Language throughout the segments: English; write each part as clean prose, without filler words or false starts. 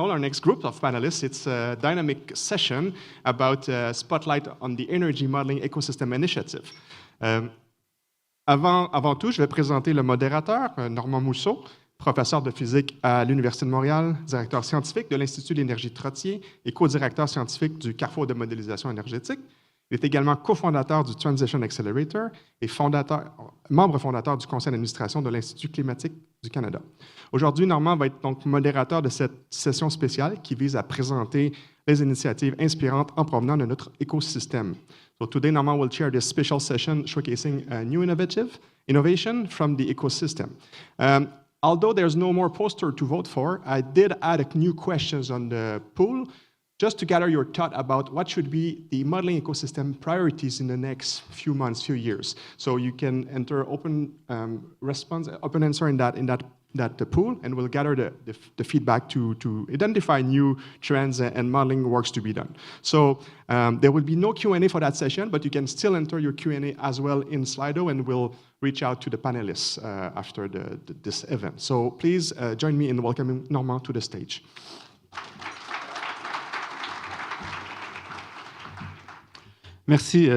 Our next group of panelists, it's a dynamic session about spotlight on the Energy Modeling Ecosystem Initiative. Avant tout, je vais présenter le modérateur, Normand Mousseau, professeur de physique à l'Université de Montréal, directeur scientifique de l'Institut de l'énergie de Trottier et co-directeur scientifique du Carrefour de modélisation énergétique. Il est également cofondateur du Transition Accelerator et membre fondateur du conseil d'administration de l'Institut climatique du Canada. Aujourd'hui, Normand va être donc modérateur de cette session spéciale qui vise à présenter les initiatives inspirantes en provenant de notre écosystème. So today, Normand will chair this special session showcasing a new innovation from the ecosystem. Although there's no more poster to vote for, I did add a new questions on the poll just to gather your thought about what should be the modeling ecosystem priorities in the next few months, few years. So you can enter open answer in that pool, and we'll gather the feedback to identify new trends and modeling works to be done. So there will be no Q&A for that session, but you can still enter your Q&A as well in Slido, and we'll reach out to the panelists after this event. So please join me in welcoming Normand to the stage. Merci,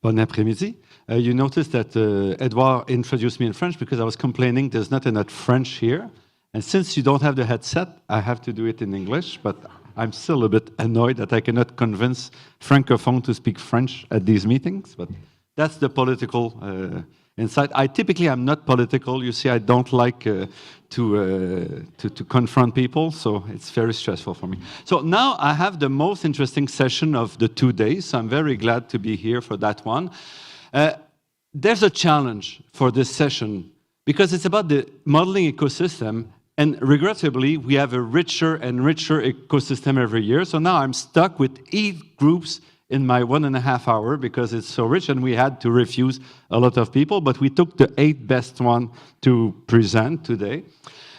bon après-midi. You noticed that Edouard introduced me in French because I was complaining there's not enough French here. And since you don't have the headset, I have to do it in English, but I'm still a bit annoyed that I cannot convince Francophones to speak French at these meetings, but that's the political insight. Typically, I'm not political. You see, I don't like to confront people, so it's very stressful for me. So now I have the most interesting session of the 2 days, so I'm very glad to be here for that one. There's a challenge for this session because it's about the modeling ecosystem, and regrettably, we have a richer and richer ecosystem every year. So now I'm stuck with 8 groups in my 1.5 hours because it's so rich, and we had to refuse a lot of people, but we took the 8 best one to present today.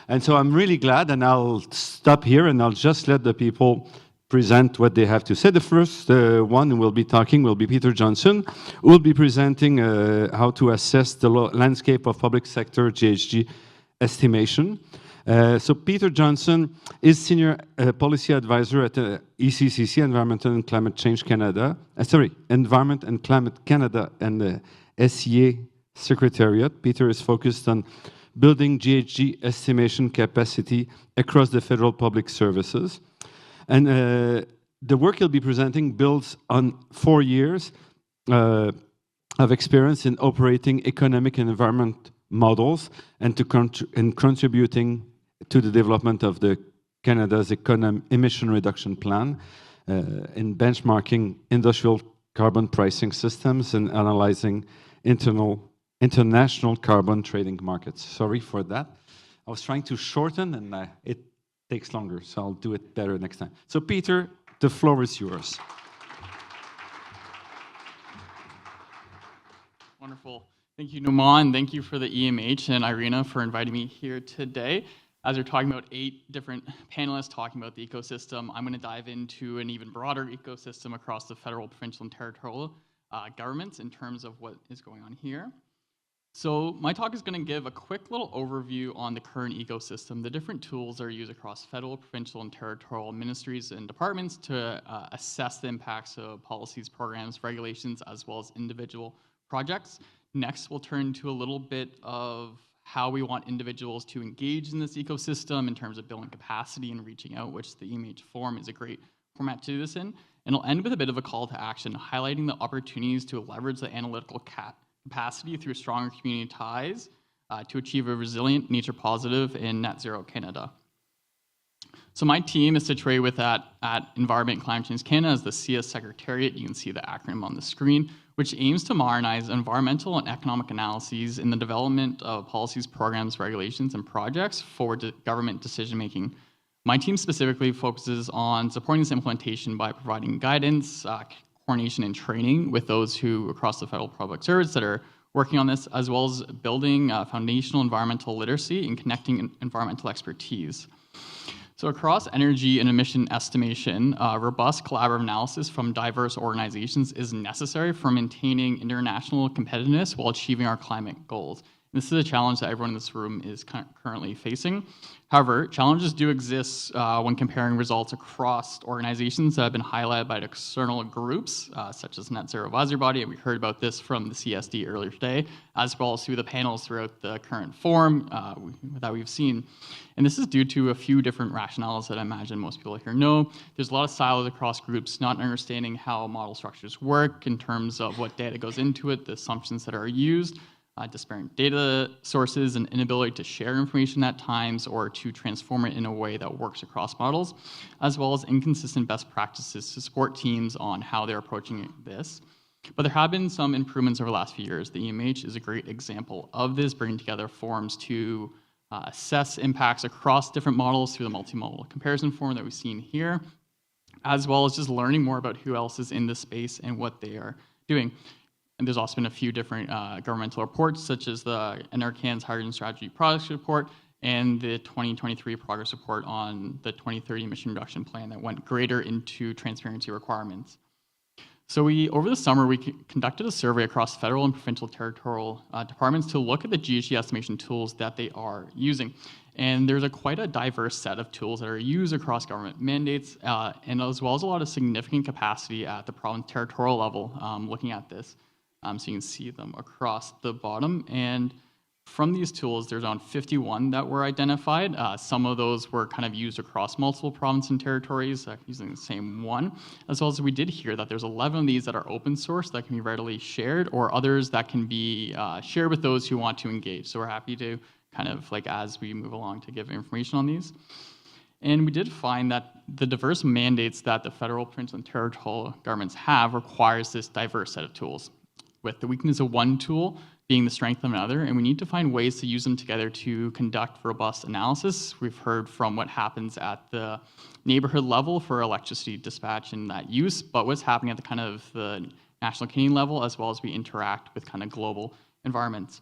And so I'm really glad, and I'll stop here and I'll just let the people present what they have to say. The first one who will be talking will be Peter Johnson, who will be presenting how to assess the landscape of public sector GHG estimation. So Peter Johnson is Senior Policy Advisor at ECCC, Environmental and Climate Change Canada, Environment and Climate Canada and the SEA Secretariat. Peter is focused on building GHG estimation capacity across the federal public services. And the work he'll be presenting builds on 4 years of experience in operating economic and environment models and contributing to the development of Canada's emission reduction plan in benchmarking industrial carbon pricing systems and analyzing international carbon trading markets. Sorry for that. I was trying to shorten and it takes longer, so I'll do it better next time. So Peter, the floor is yours. Wonderful. Thank you, Normand. Thank you for the EMH and Irina for inviting me here today. As we're talking about 8 different panelists talking about the ecosystem, I'm going to dive into an even broader ecosystem across the federal, provincial, and territorial governments in terms of what is going on here. So my talk is going to give a quick little overview on the current ecosystem, the different tools that are used across federal, provincial, and territorial ministries and departments to assess the impacts of policies, programs, regulations, as well as individual projects. Next, we'll turn to a little bit of how we want individuals to engage in this ecosystem in terms of building capacity and reaching out, which the EMH forum is a great format to do this in. And I'll end with a bit of a call to action, highlighting the opportunities to leverage the analytical capacity through stronger community ties to achieve a resilient, nature-positive, and net zero Canada. So my team is situated with at Environment and Climate Change Canada as the CS Secretariat. You can see the acronym on the screen, which aims to modernize environmental and economic analyses in the development of policies, programs, regulations, and projects for government decision-making. My team specifically focuses on supporting this implementation by providing guidance, coordination, and training with those who across the federal public service that are working on this, as well as building foundational environmental literacy and connecting environmental expertise. So across energy and emission estimation, robust collaborative analysis from diverse organizations is necessary for maintaining international competitiveness while achieving our climate goals. This is a challenge that everyone in this room is currently facing. However, challenges do exist when comparing results across organizations that have been highlighted by external groups, such as Net Zero Advisory Body, and we heard about this from the CSD earlier today, as well as through the panels throughout the current forum that we've seen. And this is due to a few different rationales that I imagine most people here know. There's a lot of silos across groups, not understanding how model structures work in terms of what data goes into it, the assumptions that are used, disparate data sources, and inability to share information at times or to transform it in a way that works across models, as well as inconsistent best practices to support teams on how they're approaching this. But there have been some improvements over the last few years. The EMH is a great example of this, bringing together forums to assess impacts across different models through the multi-model comparison forum that we've seen here, as well as just learning more about who else is in this space and what they are doing. And there's also been a few different governmental reports, such as the NRCan's Hydrogen Strategy Products Report and the 2023 Progress Report on the 2030 Emission Reduction Plan that went greater into transparency requirements. So over the summer, we conducted a survey across federal and provincial territorial departments to look at the GHG estimation tools that they are using. And there's quite a diverse set of tools that are used across government mandates, and as well as a lot of significant capacity at the province territorial level looking at this. So you can see them across the bottom. And from these tools, there's around 51 that were identified. Some of those were kind of used across multiple provinces and territories using the same one. As well as we did hear that there's 11 of these that are open source that can be readily shared, or others that can be shared with those who want to engage. So we're happy to kind of, like, as we move along, to give information on these. And we did find that the diverse mandates that the federal, provincial, and territorial governments have requires this diverse set of tools, with the weakness of one tool being the strength of another, and we need to find ways to use them together to conduct robust analysis. We've heard from what happens at the neighborhood level for electricity dispatch and that use, but what's happening at the kind of the national Canadian level, as well as we interact with kind of global environments.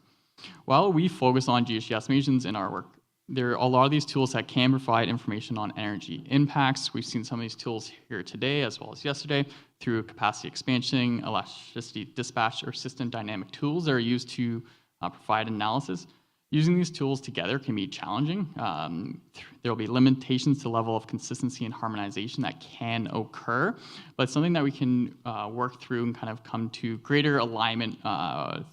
While we focus on GHG estimations in our work, there are a lot of these tools that can provide information on energy impacts. We've seen some of these tools here today, as well as yesterday, through capacity expansion, electricity dispatch, or system dynamic tools that are used to provide analysis. Using these tools together can be challenging. There will be limitations to the level of consistency and harmonization that can occur, but it's something that we can work through and kind of come to greater alignment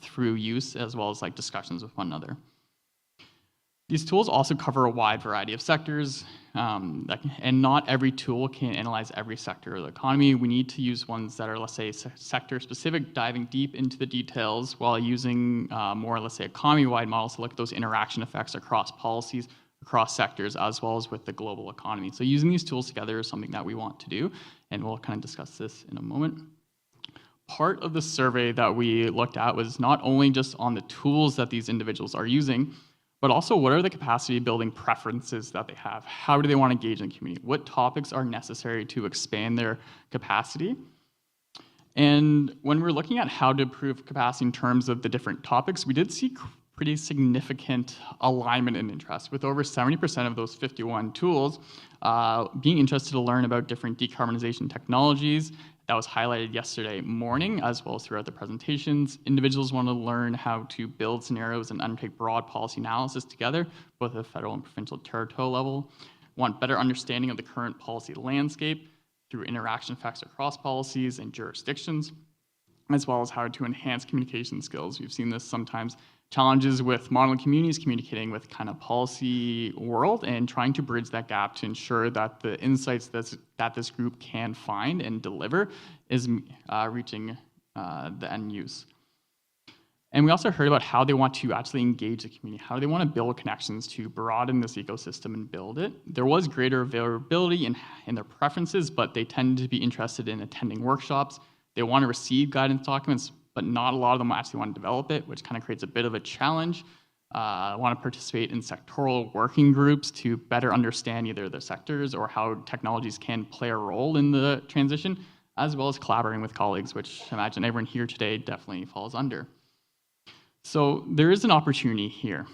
through use, as well as like discussions with one another. These tools also cover a wide variety of sectors, and not every tool can analyze every sector of the economy. We need to use ones that are, let's say, sector-specific, diving deep into the details, while using more, let's say, economy-wide models to look at those interaction effects across policies, across sectors, as well as with the global economy. So using these tools together is something that we want to do, and we'll kind of discuss this in a moment. Part of the survey that we looked at was not only just on the tools that these individuals are using, but also what are the capacity building preferences that they have? How do they want to engage in the community? What topics are necessary to expand their capacity? And when we're looking at how to improve capacity in terms of the different topics, we did see pretty significant alignment and interest, with over 70% of those 51 tools being interested to learn about different decarbonization technologies. That was highlighted yesterday morning, as well as throughout the presentations. Individuals want to learn how to build scenarios and undertake broad policy analysis together, both at the federal and provincial territorial level. Want better understanding of the current policy landscape through interaction effects across policies and jurisdictions, as well as how to enhance communication skills. We've seen this sometimes challenges with modeling communities communicating with kind of policy world, and trying to bridge that gap to ensure that the insights that this group can find and deliver is reaching the end use. And we also heard about how they want to actually engage the community. How do they want to build connections to broaden this ecosystem and build it? There was greater availability in their preferences, but they tend to be interested in attending workshops. They want to receive guidance documents, but not a lot of them actually want to develop it, which kind of creates a bit of a challenge. Want to participate in sectoral working groups to better understand either the sectors or how technologies can play a role in the transition, as well as collaborating with colleagues, which I imagine everyone here today definitely falls under. So there is an opportunity here.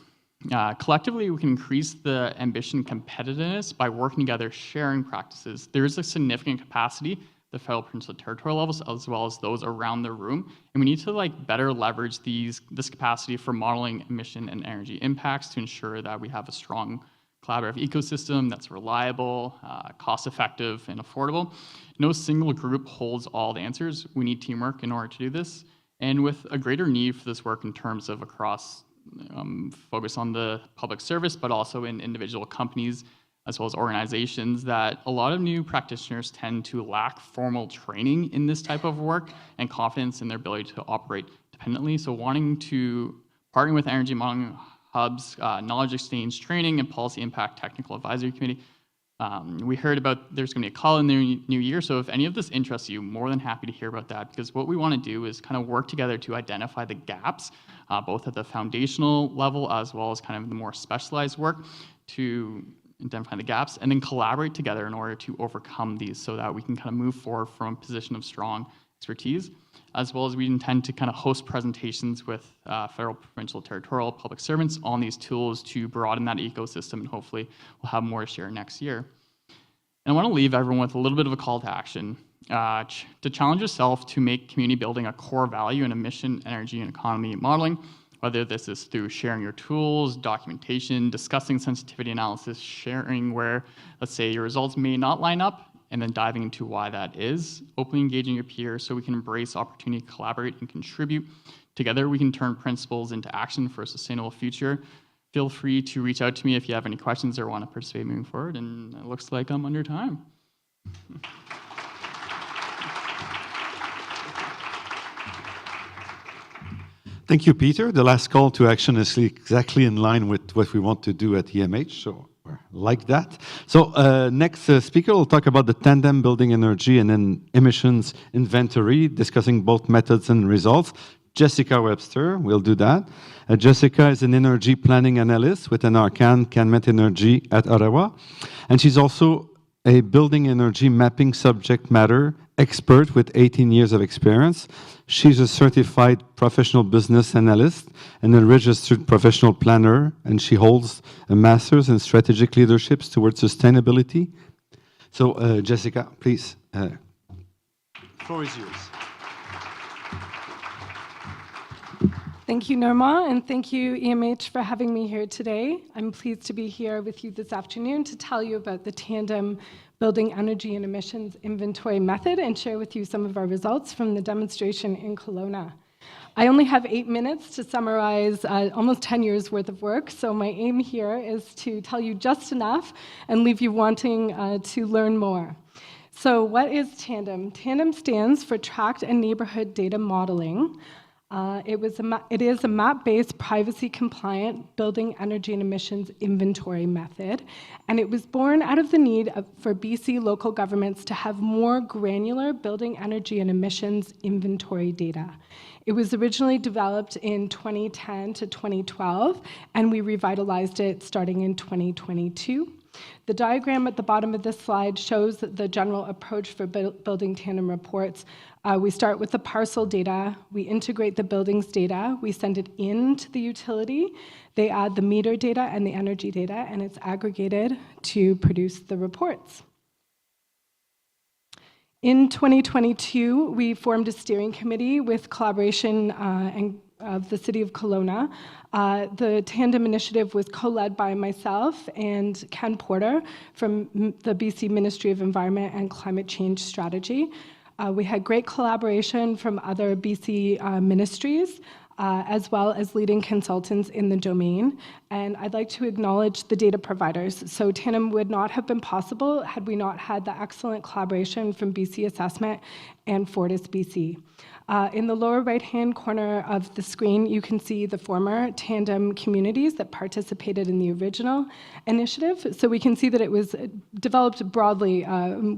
Collectively, we can increase the ambition competitiveness by working together, sharing practices. There is a significant capacity, the federal, provincial, territorial levels, as well as those around the room. And we need to better leverage this capacity for modeling emission and energy impacts to ensure that we have a strong collaborative ecosystem that's reliable, cost-effective, and affordable. No single group holds all the answers. We need teamwork in order to do this. And with a greater need for this work in terms of across focus on the public service, but also in individual companies as well as organizations, that a lot of new practitioners tend to lack formal training in this type of work and confidence in their ability to operate dependently. So wanting to partner with Energy Modeling Hub's Knowledge Exchange Training and Policy Impact Technical Advisory Committee. We heard about there's going to be a call in the new year, so if any of this interests you, more than happy to hear about that, because what we want to do is kind of work together to identify the gaps, both at the foundational level as well as kind of the more specialized work, to identify the gaps, and then collaborate together in order to overcome these so that we can kind of move forward from a position of strong expertise, as well as we intend to kind of host presentations with federal, provincial, territorial public servants on these tools to broaden that ecosystem, and hopefully we'll have more to share next year. And I want to leave everyone with a little bit of a call to action, to challenge yourself to make community building a core value in emission, energy, and economy modeling, whether this is through sharing your tools, documentation, discussing sensitivity analysis, sharing where, let's say, your results may not line up, and then diving into why that is, openly engaging your peers so we can embrace opportunity to collaborate and contribute. Together, we can turn principles into action for a sustainable future. Feel free to reach out to me if you have any questions or want to participate moving forward, and it looks like I'm under time. Thank you, Peter. The last call to action is exactly in line with what we want to do at EMH, so we're like that. So next speaker will talk about the tandem building energy and then emissions inventory, discussing both methods and results. Jessica Webster will do that. Jessica is an energy planning analyst with an Canmet Energy at Ottawa, and she's also a building energy mapping subject matter expert with 18 years of experience. She's a certified professional business analyst and a registered professional planner, and she holds a master's in strategic leadership towards sustainability. So, Jessica, please, the floor is yours. Thank you, Norma, and thank you, EMH, for having me here today. I'm pleased to be here with you this afternoon to tell you about the tandem building energy and emissions inventory method and share with you some of our results from the demonstration in Kelowna. I only have 8 minutes to summarize almost 10 years worth of work, so my aim here is to tell you just enough and leave you wanting to learn more. So what is tandem? Tandem stands for Tract and Neighborhood Data Modeling. It is a map-based, privacy-compliant building energy and emissions inventory method, and it was born out of the need for BC local governments to have more granular building energy and emissions inventory data. It was originally developed in 2010 to 2012, and we revitalized it starting in 2022. The diagram at the bottom of this slide shows the general approach for building tandem reports. We start with the parcel data, we integrate the building's data, we send it into the utility, they add the meter data and the energy data, and it's aggregated to produce the reports. In 2022, we formed a steering committee with collaboration of the City of Kelowna. The Tandem initiative was co-led by myself and Ken Porter from the BC Ministry of Environment and Climate Change Strategy. We had great collaboration from other BC ministries, as well as leading consultants in the domain. And I'd like to acknowledge the data providers. So Tandem would not have been possible had we not had the excellent collaboration from BC Assessment and Fortis BC. In the lower right-hand corner of the screen, you can see the former Tandem communities that participated in the original initiative. So we can see that it was developed broadly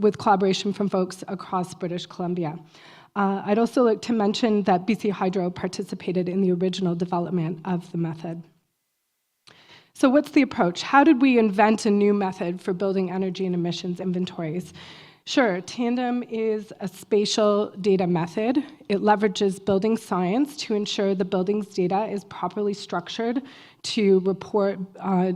with collaboration from folks across British Columbia. I'd also like to mention that BC Hydro participated in the original development of the method. So what's the approach? How did we invent a new method for building energy and emissions inventories? Sure, Tandem is a spatial data method. It leverages building science to ensure the building's data is properly structured to report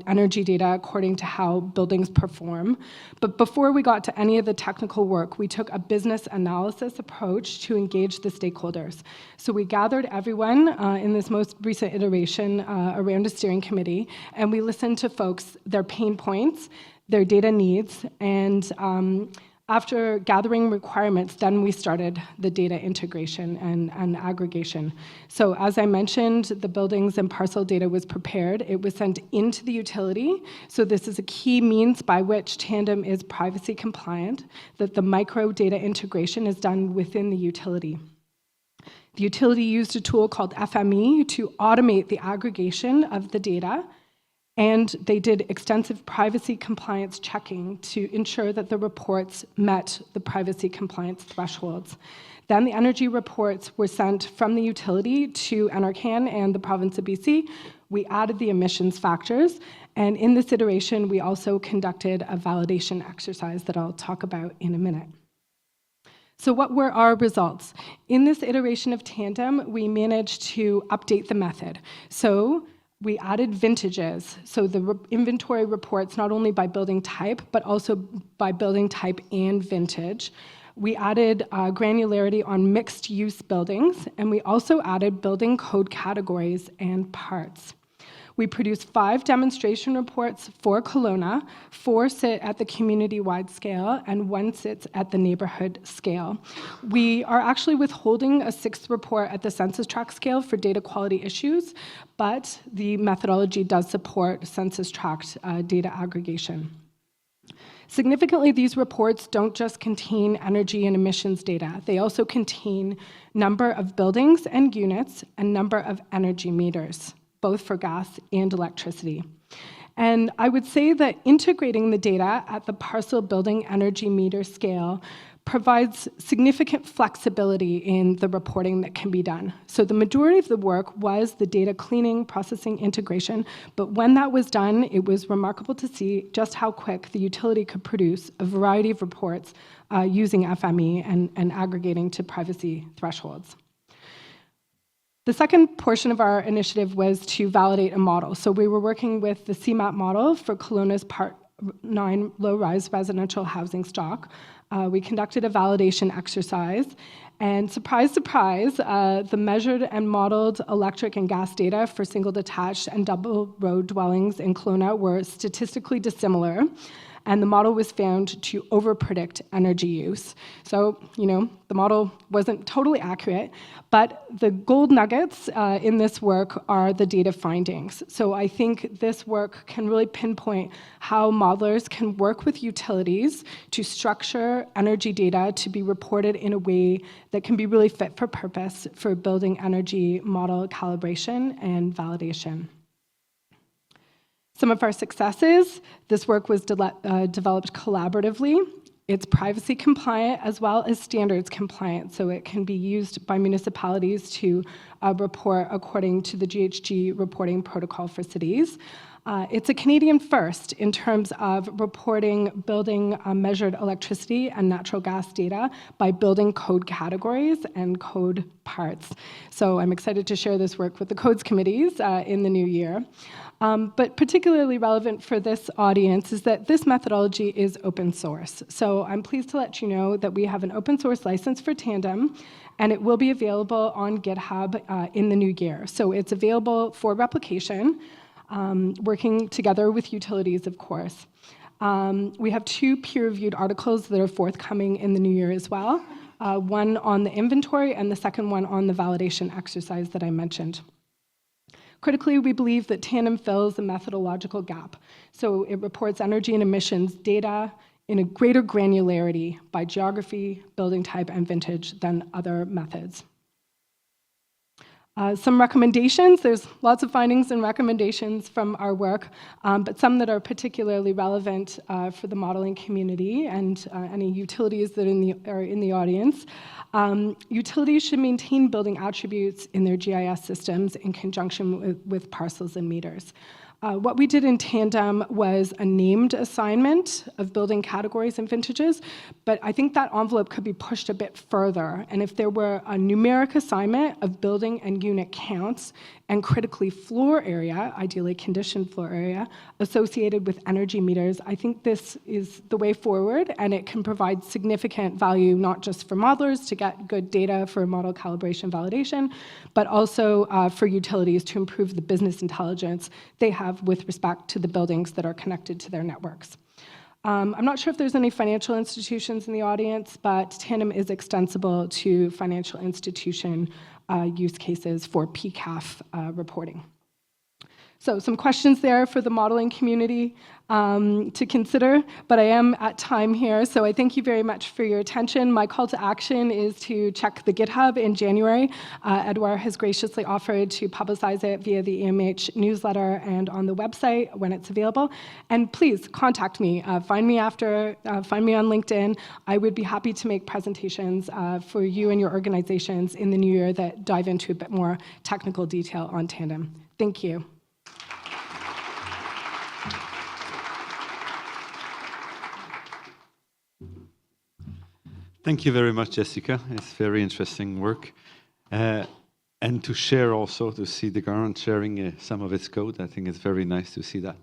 energy data according to how buildings perform. But before we got to any of the technical work, we took a business analysis approach to engage the stakeholders. So we gathered everyone in this most recent iteration around a steering committee, and we listened to folks, their pain points, their data needs, and after gathering requirements, then we started the data integration and aggregation. So as I mentioned, the buildings and parcel data was prepared. It was sent into the utility. So this is a key means by which Tandem is privacy compliant, that the micro data integration is done within the utility. The utility used a tool called FME to automate the aggregation of the data, and they did extensive privacy compliance checking to ensure that the reports met the privacy compliance thresholds. Then the energy reports were sent from the utility to NRCan and the province of BC. We added the emissions factors, and in this iteration, we also conducted a validation exercise that I'll talk about in a minute. So what were our results? In this iteration of Tandem, we managed to update the method. So we added vintages, so the inventory reports not only by building type, but also by building type and vintage. We added granularity on mixed-use buildings, and we also added building code categories and parts. We produced 5 demonstration reports for Kelowna, 4 sit at the community-wide scale, and 1 sits at the neighborhood scale. We are actually withholding a 6th report at the census tract scale for data quality issues, but the methodology does support census tract data aggregation. Significantly, these reports don't just contain energy and emissions data. They also contain number of buildings and units and number of energy meters, both for gas and electricity. And I would say that integrating the data at the parcel building energy meter scale provides significant flexibility in the reporting that can be done. So the majority of the work was the data cleaning, processing, integration, but when that was done, it was remarkable to see just how quick the utility could produce a variety of reports using FME and aggregating to privacy thresholds. The second portion of our initiative was to validate a model. So we were working with the CMAP model for Kelowna's Part 9 low-rise residential housing stock. We conducted a validation exercise, and surprise, surprise, the measured and modeled electric and gas data for single detached and double row dwellings in Kelowna were statistically dissimilar, and the model was found to overpredict energy use. So, the model wasn't totally accurate, but the gold nuggets in this work are the data findings. So I think this work can really pinpoint how modelers can work with utilities to structure energy data to be reported in a way that can be really fit for purpose for building energy model calibration and validation. Some of our successes: this work was developed collaboratively. It's privacy compliant as well as standards compliant, so it can be used by municipalities to report according to the GHG reporting protocol for cities. It's a Canadian first in terms of reporting building measured electricity and natural gas data by building code categories and code parts. So I'm excited to share this work with the codes committees in the new year. But particularly relevant for this audience is that this methodology is open source. So I'm pleased to let you know that we have an open source license for Tandem, and it will be available on GitHub in the new year. So it's available for replication, working together with utilities, of course. We have 2 peer-reviewed articles that are forthcoming in the new year as well, one on the inventory and the second one on the validation exercise that I mentioned. Critically, we believe that Tandem fills a methodological gap. So it reports energy and emissions data in a greater granularity by geography, building type, and vintage than other methods. Some recommendations. There's lots of findings and recommendations from our work, but some that are particularly relevant for the modeling community and any utilities that are in the audience. Utilities should maintain building attributes in their GIS systems in conjunction with parcels and meters. What we did in tandem was a named assignment of building categories and vintages, but I think that envelope could be pushed a bit further. And if there were a numeric assignment of building and unit counts and critically floor area, ideally conditioned floor area, associated with energy meters, I think this is the way forward, and it can provide significant value not just for modelers to get good data for model calibration validation, but also for utilities to improve the business intelligence they have with respect to the buildings that are connected to their networks. I'm not sure if there's any financial institutions in the audience, but Tandem is extensible to financial institution use cases for PCAF reporting. So some questions there for the modeling community to consider, but I am at time here, so I thank you very much for your attention. My call to action is to check the GitHub in January. Edouard has graciously offered to publicize it via the EMH newsletter and on the website when it's available. And please contact me. Find me on LinkedIn. I would be happy to make presentations for you and your organizations in the new year that dive into a bit more technical detail on Tandem. Thank you. Thank you very much, Jessica. It's very interesting work. And to share also, to see the government sharing some of its code, I think it's very nice to see that.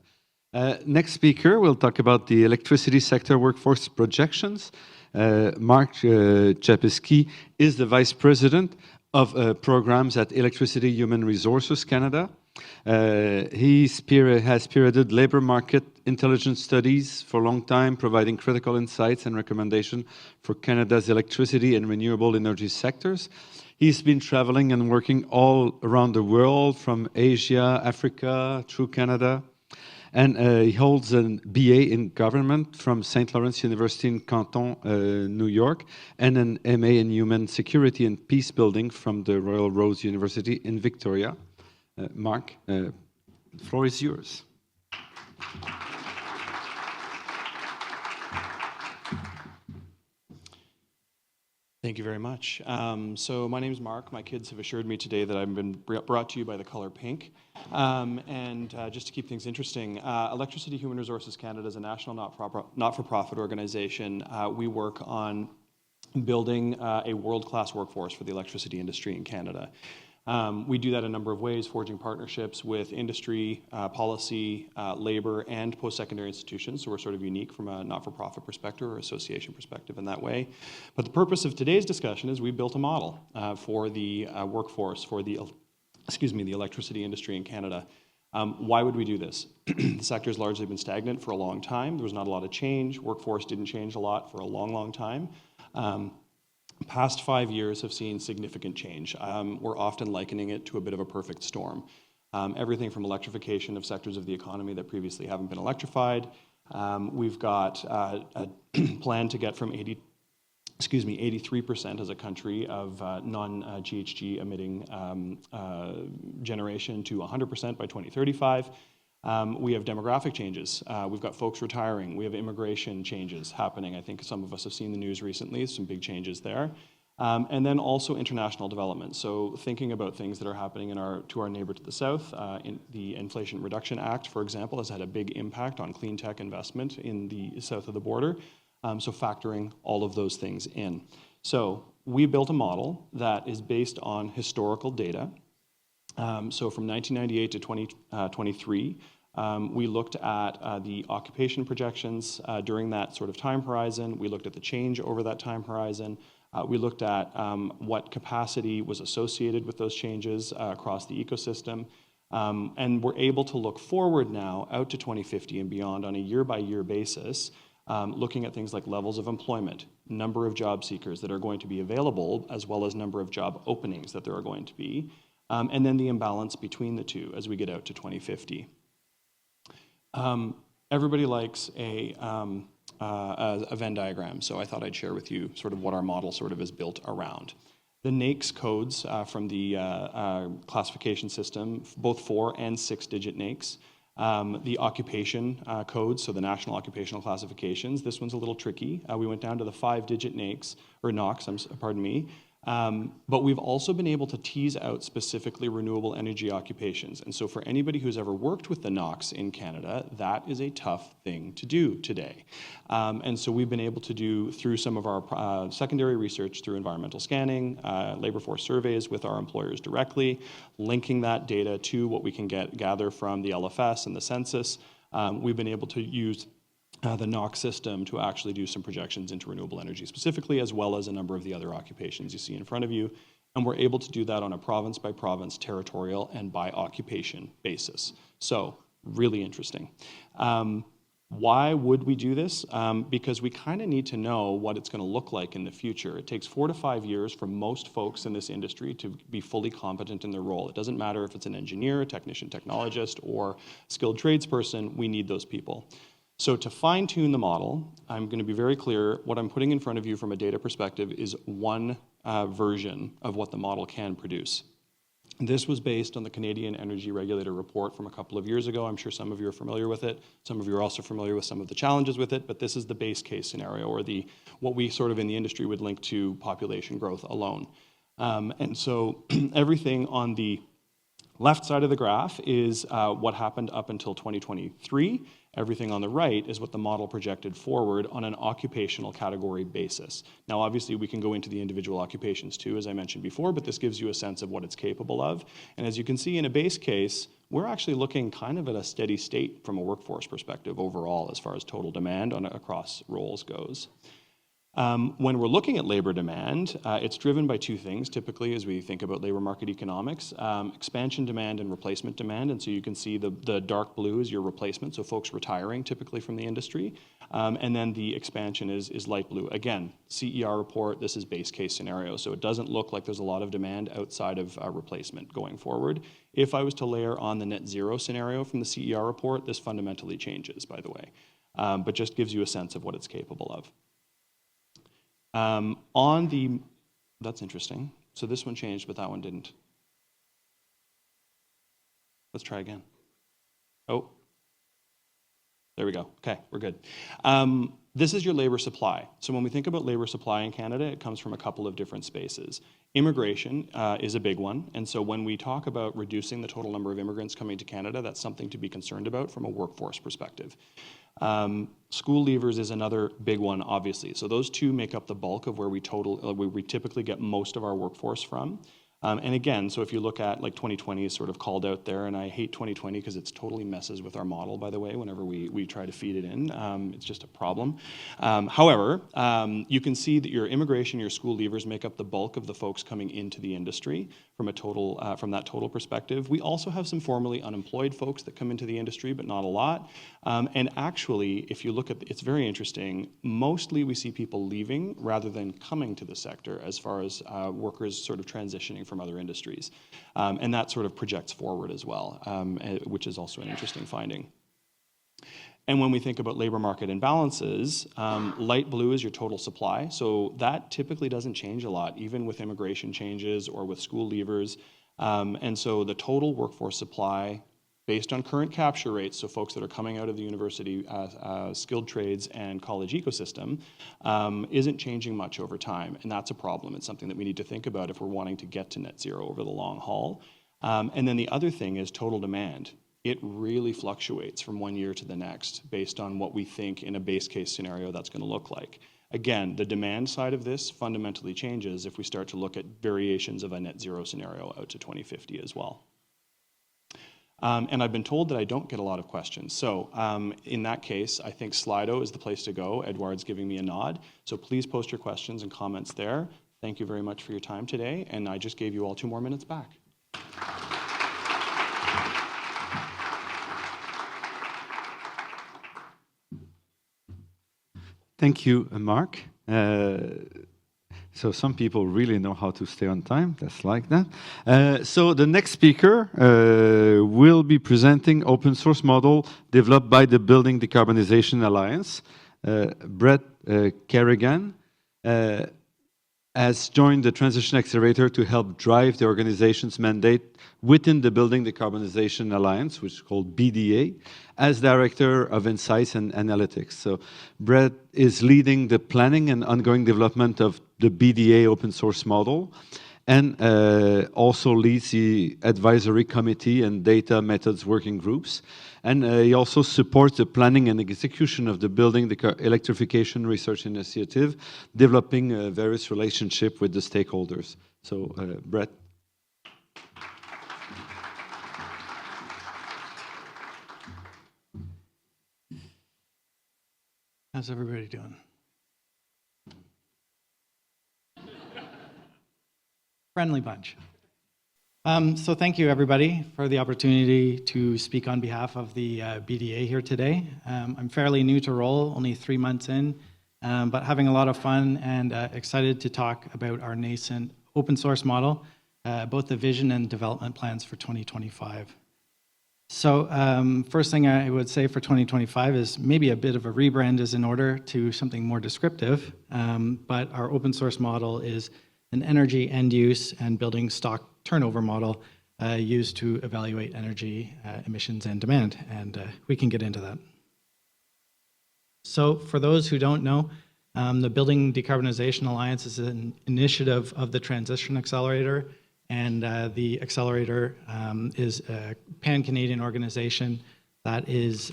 Next speaker will talk about the electricity sector workforce projections. Mark Czapyski is the Vice President of programs at Electricity Human Resources Canada. He has spearheaded labor market intelligence studies for a long time, providing critical insights and recommendations for Canada's electricity and renewable energy sectors. He's been traveling and working all around the world, from Asia, Africa, through Canada. And he holds a BA in government from St. Lawrence University in Canton, New York, and an MA in human security and peace building from the Royal Roads University in Victoria. Mark, the floor is yours. Thank you very much. So my name is Mark. My kids have assured me today that I've been brought to you by the color pink. Just to keep things interesting, Electricity Human Resources Canada is a national not-for-profit organization. We work on building a world-class workforce for the electricity industry in Canada. We do that a number of ways, forging partnerships with industry, policy, labor, and post-secondary institutions. So we're sort of unique from a not-for-profit perspective or association perspective in that way. But the purpose of today's discussion is we built a model for the workforce for the electricity industry in Canada. Why would we do this? The sector has largely been stagnant for a long time. There was not a lot of change. Workforce didn't change a lot for a long, long time. Past 5 years have seen significant change. We're often likening it to a bit of a perfect storm. Everything from electrification of sectors of the economy that previously haven't been electrified. We've got a plan to get from 83% as a country of non-GHG emitting generation to 100% by 2035. We have demographic changes. We've got folks retiring. We have immigration changes happening. I think some of us have seen the news recently, some big changes there. And then also international development. So thinking about things that are happening to our neighbor to the south, in the Inflation Reduction Act, for example, has had a big impact on clean tech investment in the south of the border. So factoring all of those things in. So we built a model that is based on historical data. So from 1998 to 2023, we looked at the occupation projections during that sort of time horizon. We looked at the change over that time horizon. We looked at what capacity was associated with those changes across the ecosystem. And we're able to look forward now out to 2050 and beyond on a year-by-year basis, looking at things like levels of employment, number of job seekers that are going to be available, as well as number of job openings that there are going to be. And then the imbalance between the two as we get out to 2050. Everybody likes a Venn diagram, so I thought I'd share with you sort of what our model sort of is built around. The NAICS codes from the classification system, both 4- and 6-digit NAICS. The occupation codes, so the National Occupational Classifications. This one's a little tricky. We went down to the 5-digit NAICS, or NOCs, pardon me. But we've also been able to tease out specifically renewable energy occupations. And so for anybody who's ever worked with the NOx in Canada, that is a tough thing to do today. And so we've been able to do, through some of our secondary research, through environmental scanning, labor force surveys with our employers directly, linking that data to what we can gather from the LFS and the census, we've been able to use the NOx system to actually do some projections into renewable energy specifically, as well as a number of the other occupations you see in front of you. And we're able to do that on a province by province, territorial, and by occupation basis. So really interesting. Why would we do this? Because we kind of need to know what it's going to look like in the future. It takes 4 to 5 years for most folks in this industry to be fully competent in their role. It doesn't matter if it's an engineer, a technician, technologist, or skilled tradesperson, we need those people. So to fine-tune the model, I'm going to be very clear, what I'm putting in front of you from a data perspective is one version of what the model can produce. This was based on the Canadian Energy Regulator report from a couple of years ago. I'm sure some of you are familiar with it. Some of you are also familiar with some of the challenges with it, but this is the base case scenario, or what we sort of in the industry would link to population growth alone. And so everything on the left side of the graph is what happened up until 2023. Everything on the right is what the model projected forward on an occupational category basis. Now, obviously, we can go into the individual occupations too, as I mentioned before, but this gives you a sense of what it's capable of. And as you can see in a base case, we're actually looking kind of at a steady state from a workforce perspective overall as far as total demand across roles goes. When we're looking at labor demand, it's driven by two things, typically, as we think about labor market economics, expansion demand and replacement demand. And so you can see the dark blue is your replacement, so folks retiring typically from the industry. And then the expansion is light blue. Again, CER report, this is base case scenario, so it doesn't look like there's a lot of demand outside of replacement going forward. If I was to layer on the net zero scenario from the CER report, this fundamentally changes, by the way, but just gives you a sense of what it's capable of. That's interesting. So this one changed, but that one didn't. Let's try again. Oh, there we go. Okay, we're good. This is your labor supply. So when we think about labor supply in Canada, it comes from a couple of different spaces. Immigration is a big one. And so when we talk about reducing the total number of immigrants coming to Canada, that's something to be concerned about from a workforce perspective. School leavers is another big one, obviously. So those two make up the bulk of where we typically get most of our workforce from. And again, so if you look at like 2020 is sort of called out there, and I hate 2020 because it's totally messes with our model, by the way, whenever we try to feed it in. It's just a problem. However, you can see that your immigration, your school leavers make up the bulk of the folks coming into the industry from a total, from that total perspective. We also have some formerly unemployed folks that come into the industry, but not a lot. And actually, if you look at, it's very interesting, mostly we see people leaving rather than coming to the sector as far as workers sort of transitioning from other industries. And that sort of projects forward as well, which is also an interesting finding. And when we think about labor market imbalances, light blue is your total supply. So that typically doesn't change a lot, even with immigration changes or with school leavers. And so the total workforce supply, based on current capture rates, so folks that are coming out of the university skilled trades and college ecosystem, isn't changing much over time. And that's a problem. It's something that we need to think about if we're wanting to get to net zero over the long haul. And then the other thing is total demand. It really fluctuates from one year to the next based on what we think in a base case scenario that's going to look like. Again, the demand side of this fundamentally changes if we start to look at variations of a net zero scenario out to 2050 as well. And I've been told that I don't get a lot of questions. So in that case, I think Slido is the place to go. Edouard's giving me a nod. So please post your questions and comments there. Thank you very much for your time today. And I just gave you all 2 more minutes back. Thank you, Mark. So some people really know how to stay on time. That's like that. So the next speaker will be presenting open source model developed by the Building Decarbonization Alliance, Brett Kerrigan. has joined the Transition Accelerator to help drive the organization's mandate within the Building Decarbonization Alliance, which is called BDA, as Director of Insights and Analytics. So Brett is leading the planning and ongoing development of the BDA open source model, and also leads the advisory committee and data methods working groups. And he also supports the planning and execution of the Building Electrification Research Initiative, developing various relationships with the stakeholders. So, Brett. How's everybody doing? Friendly bunch. So thank you, everybody, for the opportunity to speak on behalf of the BDA here today. I'm fairly new to role, only 3 months in, but having a lot of fun and excited to talk about our nascent open source model, both the vision and development plans for 2025. So first thing I would say for 2025 is maybe a bit of a rebrand is in order to something more descriptive, but our open source model is an energy end use and building stock turnover model used to evaluate energy emissions and demand, and we can get into that. So for those who don't know, the Building Decarbonization Alliance is an initiative of the Transition Accelerator, and the Accelerator is a pan-Canadian organization that is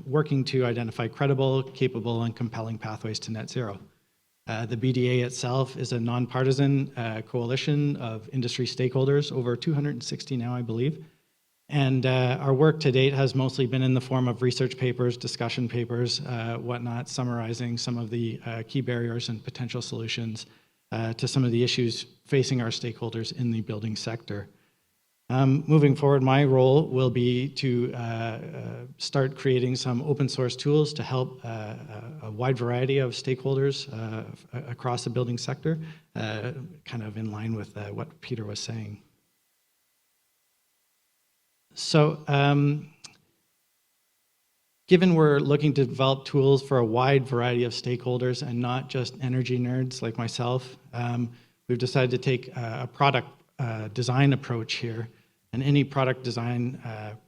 working to identify credible, capable, and compelling pathways to net zero. The BDA itself is a nonpartisan coalition of industry stakeholders, over 260 now, I believe. And our work to date has mostly been in the form of research papers, discussion papers, whatnot, summarizing some of the key barriers and potential solutions to some of the issues facing our stakeholders in the building sector. Moving forward, my role will be to start creating some open source tools to help a wide variety of stakeholders across the building sector, kind of in line with what Peter was saying. So, given we're looking to develop tools for a wide variety of stakeholders and not just energy nerds like myself, we've decided to take a product design approach here. And any product design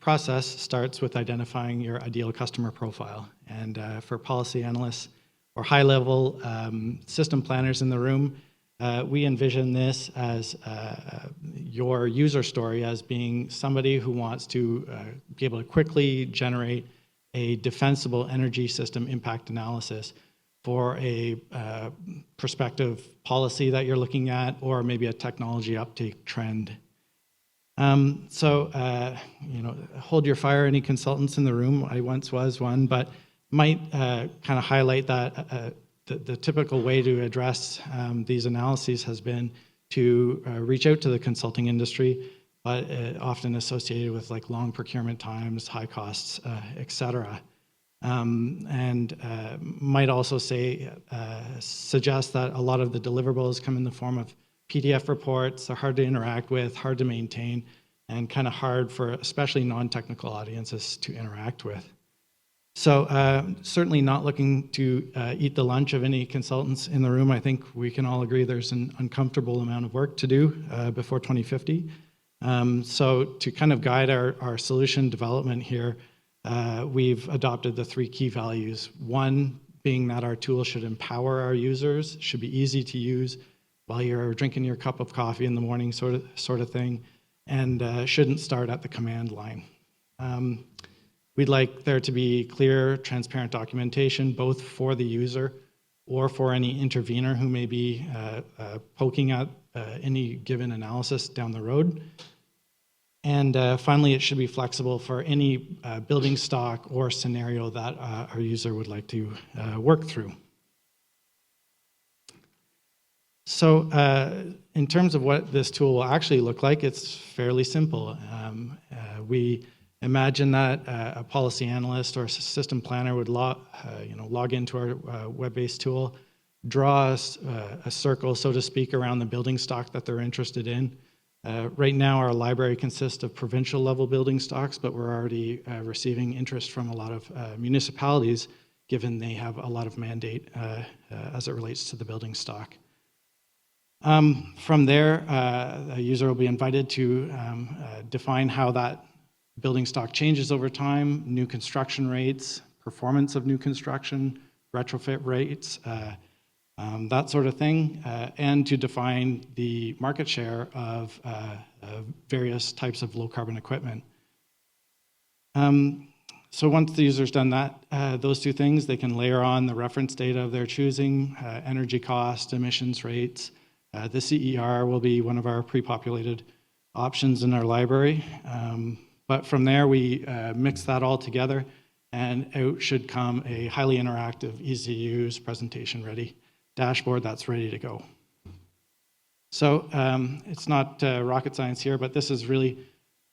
process starts with identifying your ideal customer profile. And for policy analysts or high-level system planners in the room, we envision this as your user story as being somebody who wants to be able to quickly generate a defensible energy system impact analysis for a prospective policy that you're looking at, or maybe a technology uptake trend. Hold your fire, any consultants in the room. I once was one, but might kind of highlight that the typical way to address these analyses has been to reach out to the consulting industry, but often associated with like long procurement times, high costs, et cetera. Might also suggest that a lot of the deliverables come in the form of PDF reports. They're hard to interact with, hard to maintain, and kind of hard for especially non-technical audiences to interact with. So certainly not looking to eat the lunch of any consultants in the room. I think we can all agree there's an uncomfortable amount of work to do before 2050. So to kind of guide our solution development here, we've adopted the 3 key values. One being that our tool should empower our users, should be easy to use while you're drinking your cup of coffee in the morning, sort of thing, and shouldn't start at the command line. We'd like there to be clear, transparent documentation, both for the user or for any intervener who may be poking at any given analysis down the road. And finally, it should be flexible for any building stock or scenario that our user would like to work through. So in terms of what this tool will actually look like, it's fairly simple. We imagine that a policy analyst or a system planner would log into our web-based tool, draw a circle, so to speak, around the building stock that they're interested in. Right now, our library consists of provincial level building stocks, but we're already receiving interest from a lot of municipalities, given they have a lot of mandate as it relates to the building stock. From there, a user will be invited to define how that building stock changes over time, new construction rates, performance of new construction, retrofit rates, that sort of thing, and to define the market share of various types of low carbon equipment. So once the user's done that, those two things, they can layer on the reference data of their choosing, energy cost, emissions rates. The CER will be one of our pre-populated options in our library. But from there, we mix that all together, and out should come a highly interactive, easy-to-use, presentation-ready dashboard that's ready to go. So it's not rocket science here, but this is really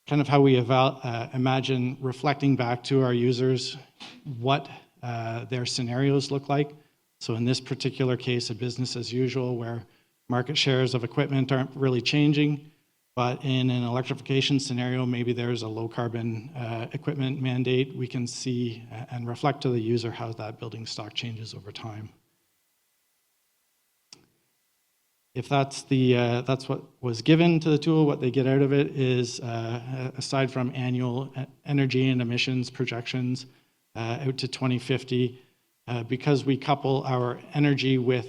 kind of how we imagine reflecting back to our users what their scenarios look like. So in this particular case, a business as usual, where market shares of equipment aren't really changing, but in an electrification scenario, maybe there's a low carbon equipment mandate. We can see and reflect to the user how that building stock changes over time. If that's what was given to the tool, what they get out of it is, aside from annual energy and emissions projections out to 2050, because we couple our energy with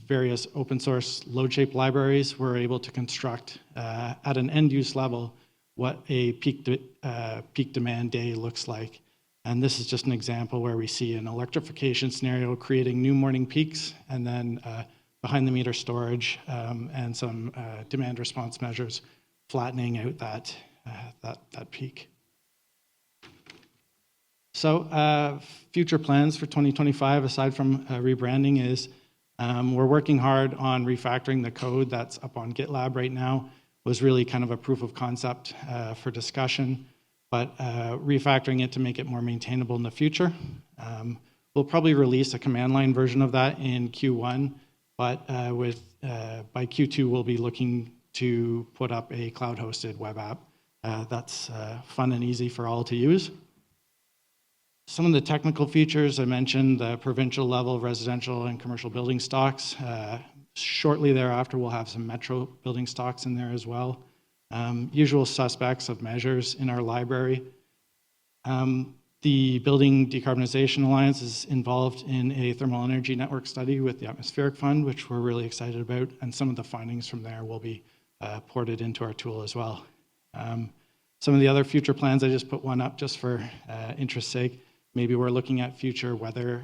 various open source load shape libraries, we're able to construct at an end use level what a peak demand day looks like. And this is just an example where we see an electrification scenario creating new morning peaks, and then behind the meter storage and some demand response measures flattening out that peak. So future plans for 2025, aside from rebranding, is we're working hard on refactoring the code that's up on GitLab right now. It was really kind of a proof of concept for discussion, but refactoring it to make it more maintainable in the future. We'll probably release a command line version of that in Q1, but by Q2, we'll be looking to put up a cloud-hosted web app that's fun and easy for all to use. Some of the technical features I mentioned, the provincial level residential and commercial building stocks. Shortly thereafter, we'll have some metro building stocks in there as well. Usual suspects of measures in our library. The Building Decarbonization Alliance is involved in a thermal energy network study with the Atmospheric Fund, which we're really excited about, and some of the findings from there will be ported into our tool as well. Some of the other future plans, I just put one up just for interest's sake. Maybe we're looking at future weather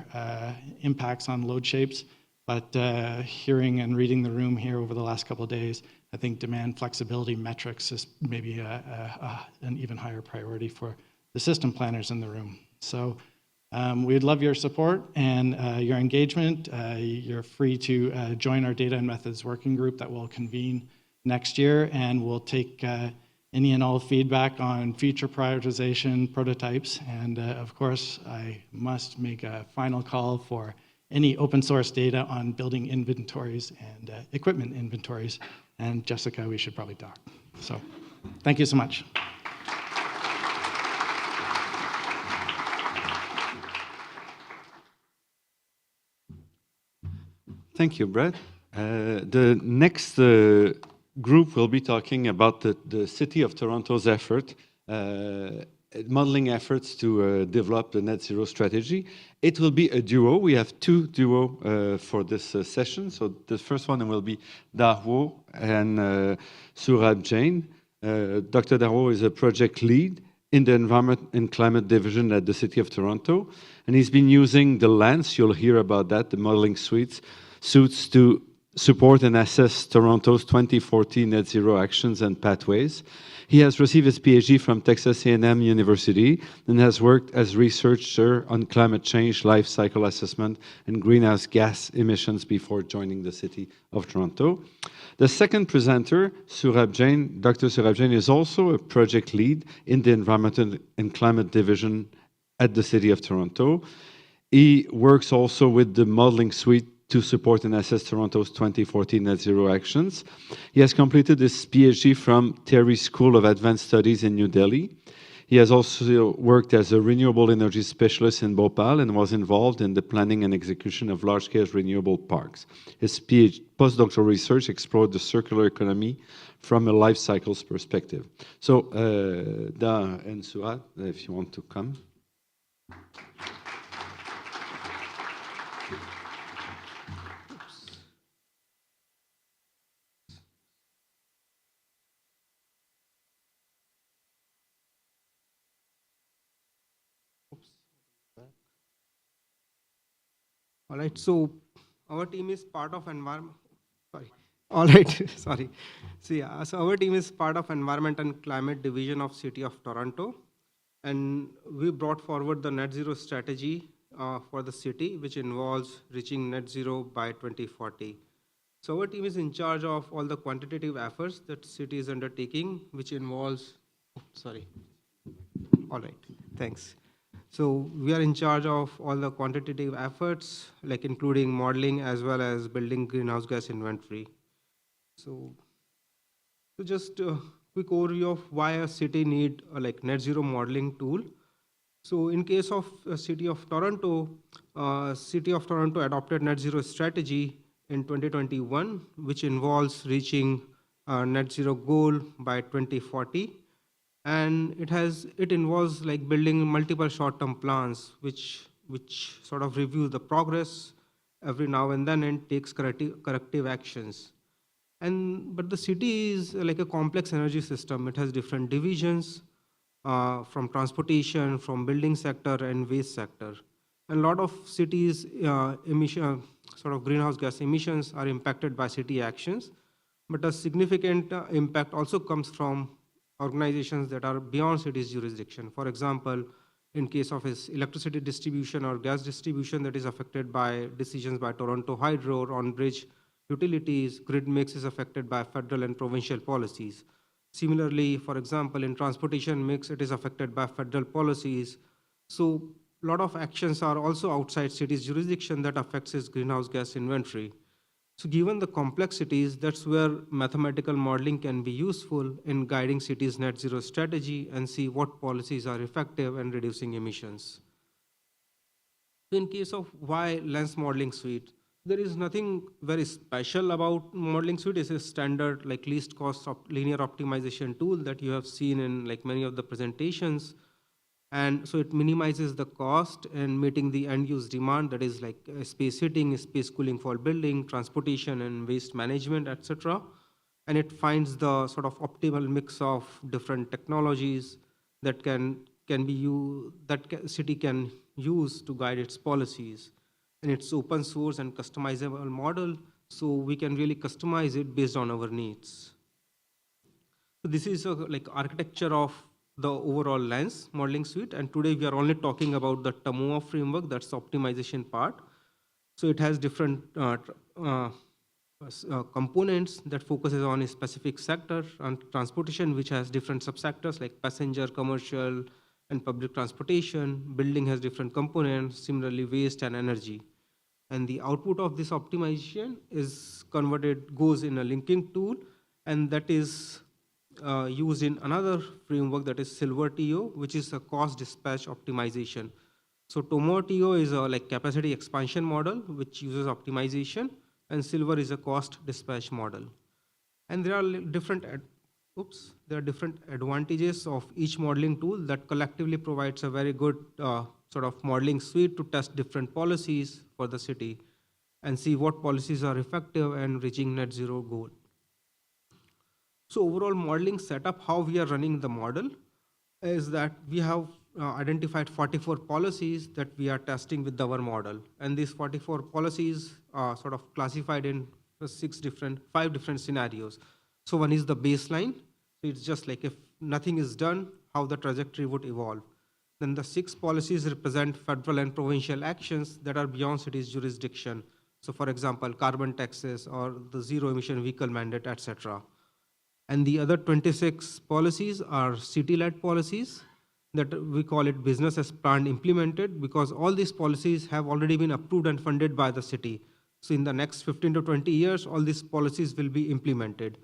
impacts on load shapes, but hearing and reading the room here over the last couple of days, I think demand flexibility metrics is maybe an even higher priority for the system planners in the room. So we'd love your support and your engagement. You're free to join our data and methods working group that will convene next year, and we'll take any and all feedback on future prioritization prototypes. And of course, I must make a final call for any open source data on building inventories and equipment inventories. And Jessica, we should probably talk. So thank you so much. Thank you, Brett. The next group will be talking about the City of Toronto's effort, modeling efforts to develop the net zero strategy. It will be a duo. We have two duo for this session. So the first one will be Darwo and Surab Jain. Dr. Darwo is a project lead in the Environment and Climate Division at the City of Toronto. And he's been using the LANS, you'll hear about that, the modeling suits to support and assess Toronto's 2040 net zero actions and pathways. He has received his PhD from Texas A&M University and has worked as researcher on climate change, life cycle assessment, and greenhouse gas emissions before joining the City of Toronto. The second presenter, Surab Jain, Dr. Surab Jain, is also a project lead in the Environment and Climate Division at the City of Toronto. He works also with the modeling suite to support and assess Toronto's 2040 net zero actions. He has completed his PhD from Terry School of Advanced Studies in New Delhi. He has also worked as a renewable energy specialist in Bhopal and was involved in the planning and execution of large-scale renewable parks. His postdoctoral research explored the circular economy from a life cycles perspective. So, Da and Suad, if you want to come. All right, so our team is part of environment. Sorry. All right, sorry. So yeah, so our team is part of Environment and Climate Division of City of Toronto, and we brought forward the net zero strategy for the city, which involves reaching net zero by 2040. So our team is in charge of all the quantitative efforts that city is undertaking, which involves, sorry. All right, thanks. So we are in charge of all the quantitative efforts, like including modeling as well as building greenhouse gas inventory. So just a quick overview of why a city need a like net zero modeling tool. So in case of City of Toronto adopted net zero strategy in 2021, which involves reaching a net zero goal by 2040. And it involves like building multiple short-term plans, which sort of review the progress every now and then and takes corrective actions. But the city is like a complex energy system. It has different divisions from transportation, from building sector and waste sector. And a lot of cities sort of greenhouse gas emissions are impacted by city actions, but a significant impact also comes from organizations that are beyond city's jurisdiction. For example, in case of its electricity distribution or gas distribution that is affected by decisions by Toronto Hydro or on-bridge utilities, grid mix is affected by federal and provincial policies. Similarly, for example, in transportation mix, it is affected by federal policies. So a lot of actions are also outside city's jurisdiction that affects its greenhouse gas inventory. So given the complexities, that's where mathematical modeling can be useful in guiding cities' net zero strategy and see what policies are effective in reducing emissions. In case of why lens modeling suite, there is nothing very special about modeling suite. It's a standard like least cost linear optimization tool that you have seen in like many of the presentations. And so it minimizes the cost and meeting the end use demand, that is like space heating, space cooling for building, transportation and waste management, etc. And it finds the sort of optimal mix of different technologies that city can use to guide its policies. And it's open source and customizable model, so we can really customize it based on our needs. So this is a like architecture of the overall lens modeling suite, and today we are only talking about the TOMOA framework, that's the optimization part. So it has different components that focuses on a specific sector, and transportation, which has different subsectors like passenger, commercial, and public transportation. Building has different components, similarly waste and energy. And the output of this optimization goes in a linking tool, and that is used in another framework, that is Silver TO, which is a cost dispatch optimization. So TOMOA TO is a like capacity expansion model, which uses optimization, and Silver is a cost dispatch model. And there are different advantages of each modeling tool that collectively provides a very good sort of modeling suite to test different policies for the city and see what policies are effective and reaching net zero goal. So overall modeling setup, how we are running the model is that we have identified 44 policies that we are testing with our model. And these 44 policies are sort of classified in 5 different scenarios. So one is the baseline. It's just like if nothing is done, how the trajectory would evolve. Then the 6 policies represent federal and provincial actions that are beyond city's jurisdiction. So for example, carbon taxes or the zero emission vehicle mandate, etc. And the other 26 policies are city-led policies that we call it business as planned implemented, because all these policies have already been approved and funded by the city. So in the next 15 to 20 years, all these policies will be implemented.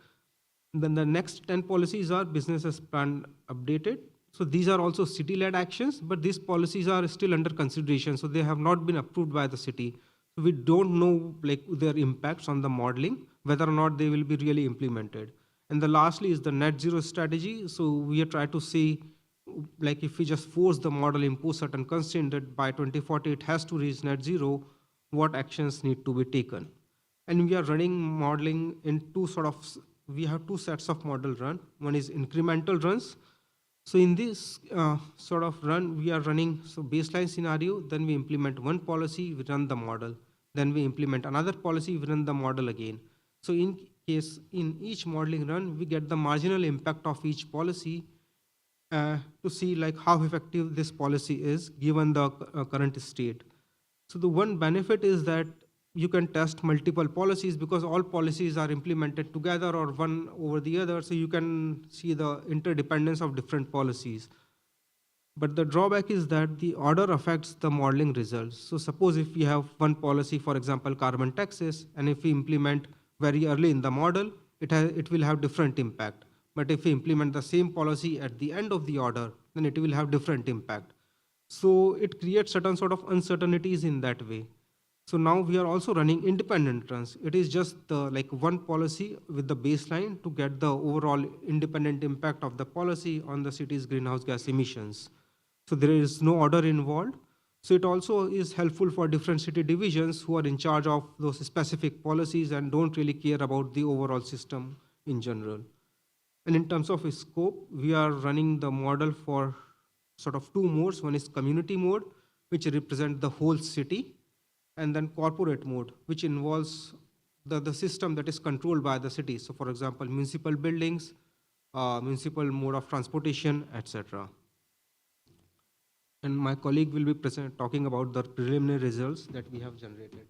Then the next 10 policies are business as planned updated. So these are also city-led actions, but these policies are still under consideration. So they have not been approved by the city. So we don't know like their impacts on the modeling, whether or not they will be really implemented. And the lastly is the net zero strategy. So we are trying to see, like if we just force the model, impose certain constraint that by 2040 it has to reach net zero, what actions need to be taken. And we are running modeling in we have two sets of model run. One is incremental runs. So in this sort of run, we are running baseline scenario, then we implement one policy, we run the model. Then we implement another policy, we run the model again. So in each modeling run, we get the marginal impact of each policy to see like how effective this policy is given the current state. So the one benefit is that you can test multiple policies because all policies are implemented together or one over the other, so you can see the interdependence of different policies. But the drawback is that the order affects the modeling results. So suppose if we have one policy, for example, carbon taxes, and if we implement very early in the model, it will have different impact. But if we implement the same policy at the end of the order, then it will have different impact. So it creates certain sort of uncertainties in that way. So now we are also running independent runs. It is just like one policy with the baseline to get the overall independent impact of the policy on the city's greenhouse gas emissions. So there is no order involved. So it also is helpful for different city divisions who are in charge of those specific policies and don't really care about the overall system in general. And in terms of scope, we are running the model for sort of two modes. One is community mode, which represents the whole city, and then corporate mode, which involves the system that is controlled by the city. So for example, municipal buildings, municipal mode of transportation, etc. And my colleague will be talking about the preliminary results that we have generated.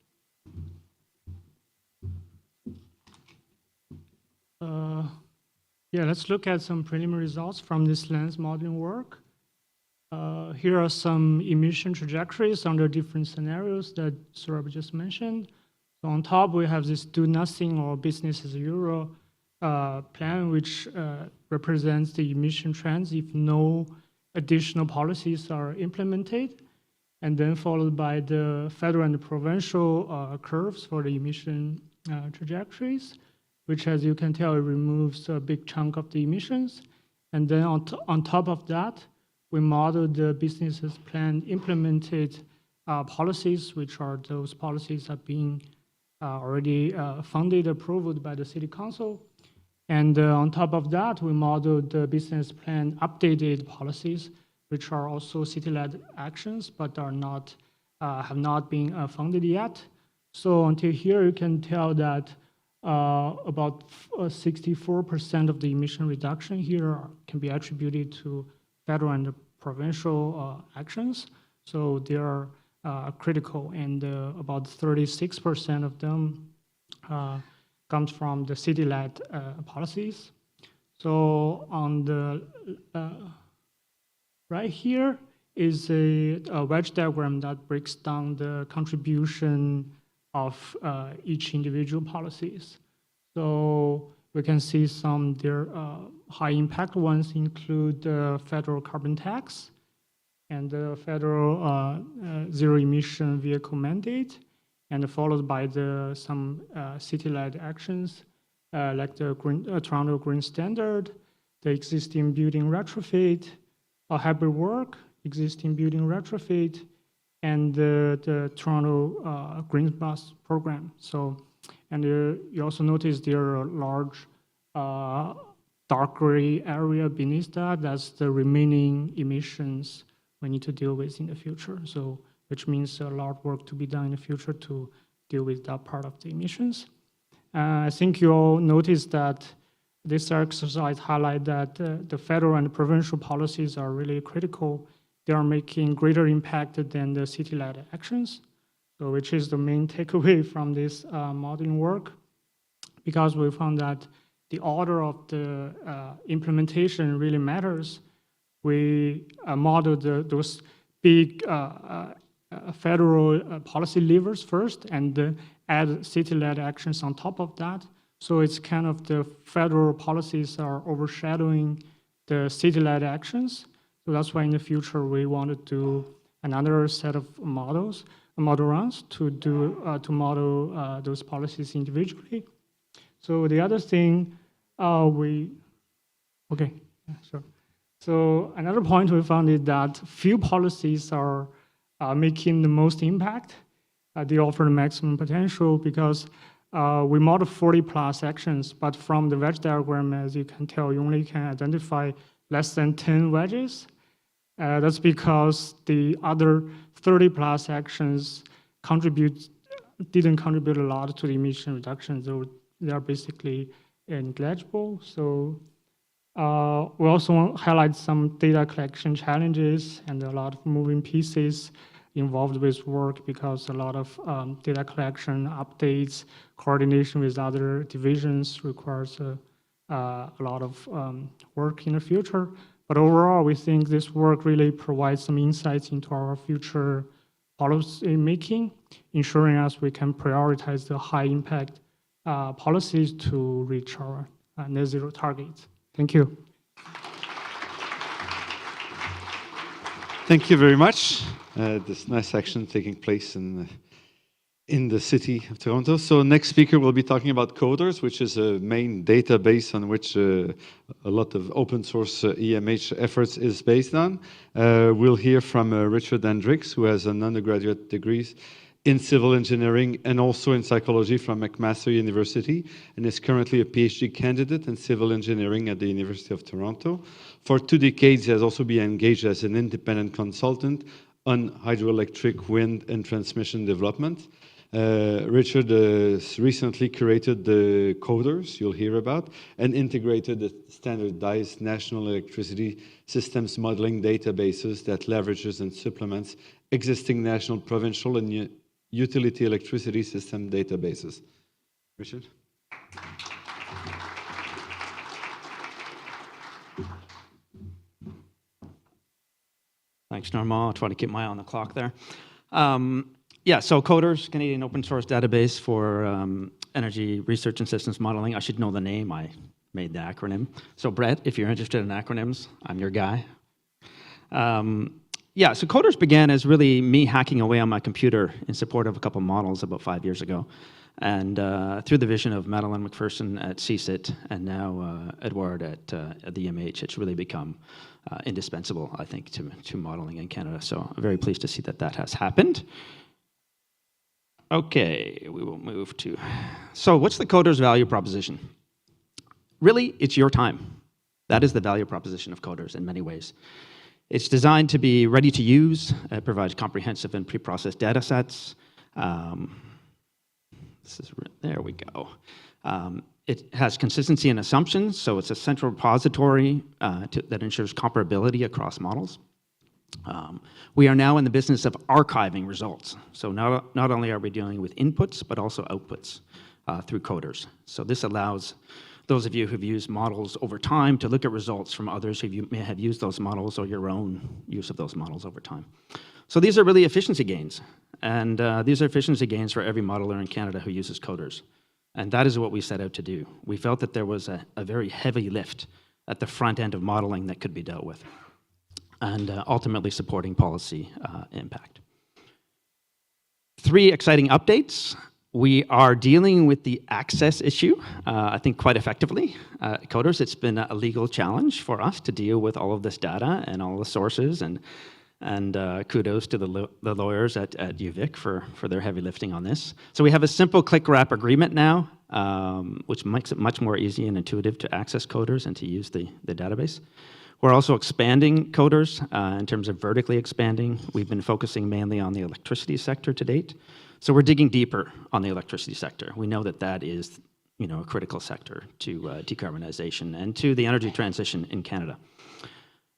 Yeah, let's look at some preliminary results from this lens modeling work. Here are some emission trajectories under different scenarios that Saurabh just mentioned. So on top, we have this do nothing or business as usual plan, which represents the emission trends if no additional policies are implemented, and then followed by the federal and provincial curves for the emission trajectories, which, as you can tell, it removes a big chunk of the emissions. And then on top of that, we modeled the business plan implemented policies, which are those policies that are being already funded, approved by the city council. And on top of that, we modeled the business plan updated policies, which are also city-led actions, but are not have not been funded yet. So until here, you can tell that about 64% of the emission reduction here can be attributed to federal and provincial actions. So they are critical, and about 36% of them comes from the city-led policies. So on the right here is a wedge diagram that breaks down the contribution of each individual policies. So we can see some their high impact ones include the federal carbon tax and the federal zero emission vehicle mandate, and followed by some city-led actions like the Toronto Green Standard, the existing building retrofit, hybrid work, existing building retrofit, and the Toronto Green Bus program. So, and you also notice there are large dark gray area beneath that. That's the remaining emissions we need to deal with in the future. So, which means a lot of work to be done in the future to deal with that part of the emissions. I think you all noticed that this exercise highlights that the federal and provincial policies are really critical. They are making greater impact than the city-led actions, so which is the main takeaway from this modeling work, because we found that the order of the implementation really matters. We modeled those big federal policy levers first, and add city-led actions on top of that. So it's kind of the federal policies are overshadowing the city-led actions. So that's why in the future we want to do another set of models, model runs to model those policies individually. So the other thing sure. So another point we found is that few policies are making the most impact. They offer the maximum potential because we model 40 plus actions, but from the wedge diagram, as you can tell, you only can identify less than 10 wedges. That's because the other 30 plus actions didn't contribute a lot to the emission reduction, so they are basically negligible. So we also want to highlight some data collection challenges and a lot of moving pieces involved with work because a lot of data collection, updates, coordination with other divisions requires a lot of work in the future. But overall, we think this work really provides some insights into our future policy making, ensuring us we can prioritize the high impact policies to reach our net zero targets. Thank you. Thank you very much. This nice action taking place in the city of Toronto. So next speaker will be talking about Coders, which is a main database on which a lot of open source EMH efforts is based on. We'll hear from Richard Hendricks, who has an undergraduate degree in civil engineering and also in psychology from McMaster University, and is currently a PhD candidate in civil engineering at the University of Toronto. For 2 decades, he has also been engaged as an independent consultant on hydroelectric, wind, and transmission development. Richard has recently curated the Coders, you'll hear about, and integrated the standardized national electricity systems modeling databases that leverages and supplements existing national, provincial, and utility electricity system databases. Richard? Thanks, Normand. I'll try to keep my eye on the clock there. So Coders, Canadian open source database for energy research and systems modeling. I should know the name. I made the acronym. So Brett, if you're interested in acronyms, I'm your guy. So Coders began as really me hacking away on my computer in support of a couple models about 5 years ago. And through the vision of Madeline McPherson at CSIT and now Edward at the EMH, it's really become indispensable, I think, to modeling in Canada. So I'm very pleased to see that has happened. Okay, we will move to, so what's the Coders value proposition? Really, it's your time. That is the value proposition of Coders in many ways. It's designed to be ready to use. It provides comprehensive and pre-processed data sets. There we go. It has consistency and assumptions, so it's a central repository that ensures comparability across models. We are now in the business of archiving results. So not only are we dealing with inputs, but also outputs through Coders. So this allows those of you who've used models over time to look at results from others who may have used those models or your own use of those models over time. So these are really efficiency gains. And these are efficiency gains for every modeler in Canada who uses Coders. And that is what we set out to do. We felt that there was a very heavy lift at the front end of modeling that could be dealt with, and ultimately supporting policy impact. 3 exciting updates. We are dealing with the access issue, I think, quite effectively. Coders, it's been a legal challenge for us to deal with all of this data and all the sources, and kudos to the lawyers at UVic for their heavy lifting on this. So we have a simple click wrap agreement now, which makes it much more easy and intuitive to access Coders and to use the database. We're also expanding Coders in terms of vertically expanding. We've been focusing mainly on the electricity sector to date. So we're digging deeper on the electricity sector. We know that is, a critical sector to decarbonization and to the energy transition in Canada.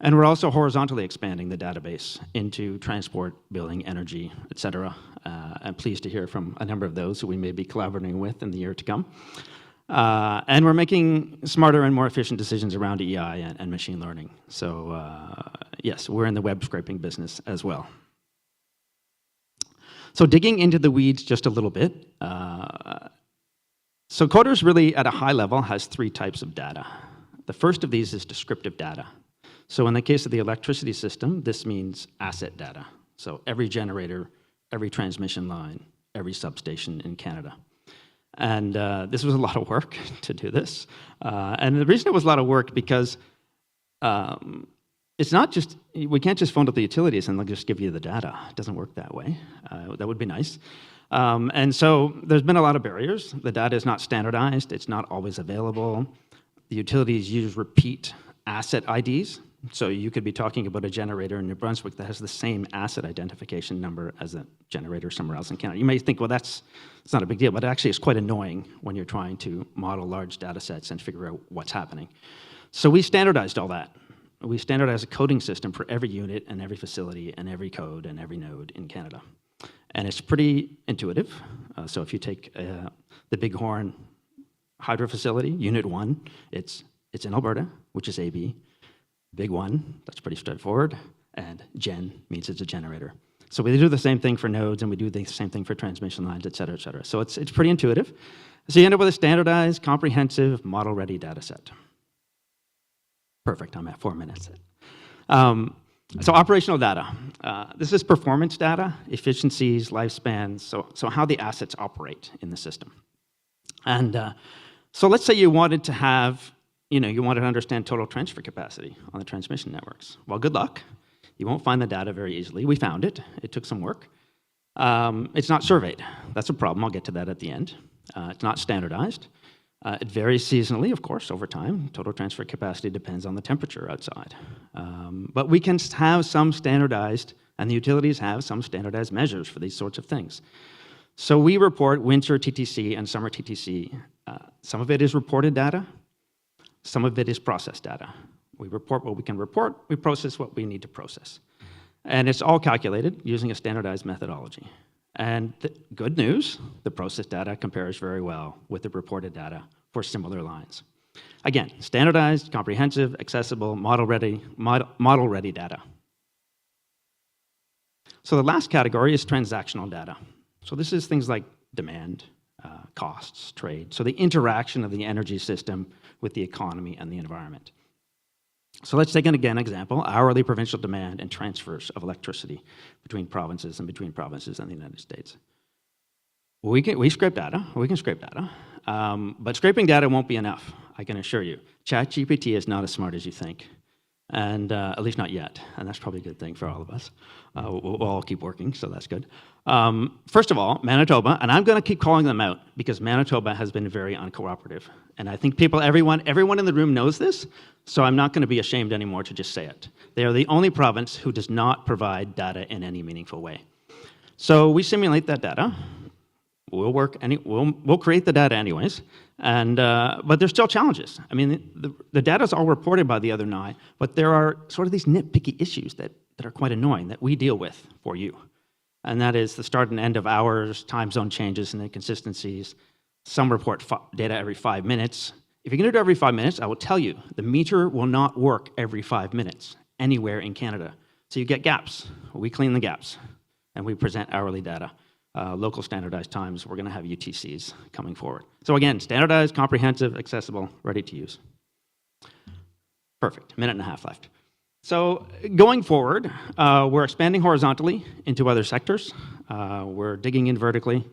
And we're also horizontally expanding the database into transport, building, energy, et cetera. I'm pleased to hear from a number of those who we may be collaborating with in the year to come. And we're making smarter and more efficient decisions around EI and machine learning. So yes, we're in the web scraping business as well. So digging into the weeds just a little bit. So Coders really, at a high level, has 3 types of data. The first of these is descriptive data. So in the case of the electricity system, this means asset data. So every generator, every transmission line, every substation in Canada. And this was a lot of work to do this. And the reason it was a lot of work because it's not just, we can't just phone up the utilities and they'll just give you the data. It doesn't work that way. That would be nice. And so there's been a lot of barriers. The data is not standardized. It's not always available. The utilities use repeat asset IDs. So you could be talking about a generator in New Brunswick that has the same asset identification number as a generator somewhere else in Canada. You may think, well, it's not a big deal, but actually it's quite annoying when you're trying to model large data sets and figure out what's happening. So we standardized all that. We standardized a coding system for every unit and every facility and every code and every node in Canada. And it's pretty intuitive. So if you take the Bighorn hydro facility, Unit 1, it's in Alberta, which is AB. Big 1, that's pretty straightforward. And gen means it's a generator. So we do the same thing for nodes, and we do the same thing for transmission lines, et cetera, et cetera. So it's pretty intuitive. So you end up with a standardized, comprehensive, model-ready data set. Perfect, I'm at 4 minutes. So operational data. This is performance data, efficiencies, lifespans, so how the assets operate in the system. And so let's say you wanted to have, you wanted to understand total transfer capacity on the transmission networks. Well, good luck. You won't find the data very easily. We found it. It took some work. It's not surveyed. That's a problem. I'll get to that at the end. It's not standardized. It varies seasonally, of course, over time. Total transfer capacity depends on the temperature outside. But we can have some standardized, and the utilities have some standardized measures for these sorts of things. So we report winter TTC and summer TTC. Some of it is reported data. Some of it is processed data. We report what we can report. We process what we need to process. And it's all calculated using a standardized methodology. And good news, the processed data compares very well with the reported data for similar lines. Again, standardized, comprehensive, accessible, model-ready data. So the last category is transactional data. So this is things like demand, costs, trade. So the interaction of the energy system with the economy and the environment. So let's take an example, hourly provincial demand and transfers of electricity between provinces and between provinces and the United States. We scrape data, we can scrape data, but scraping data won't be enough, I can assure you. ChatGPT is not as smart as you think, and at least not yet, and that's probably a good thing for all of us. We'll all keep working, so that's good. First of all, Manitoba, and I'm going to keep calling them out because Manitoba has been very uncooperative, and I think everyone in the room knows this, so I'm not going to be ashamed anymore to just say it. They are the only province who does not provide data in any meaningful way. So we simulate that data. We'll create the data anyways, and but there's still challenges. I mean, the data is all reported by the other NI, but there are sort of these nitpicky issues that are quite annoying that we deal with for you, and that is the start and end of hours, time zone changes, and inconsistencies. Some report data every 5 minutes. If you're going to do it every 5 minutes, I will tell you the meter will not work every 5 minutes anywhere in Canada. So you get gaps. We clean the gaps, and we present hourly data. Local standardized times, we're going to have UTCs coming forward. So again, standardized, comprehensive, accessible, ready to use. Perfect, minute and a half left. So going forward, we're expanding horizontally into other sectors. We're digging in vertically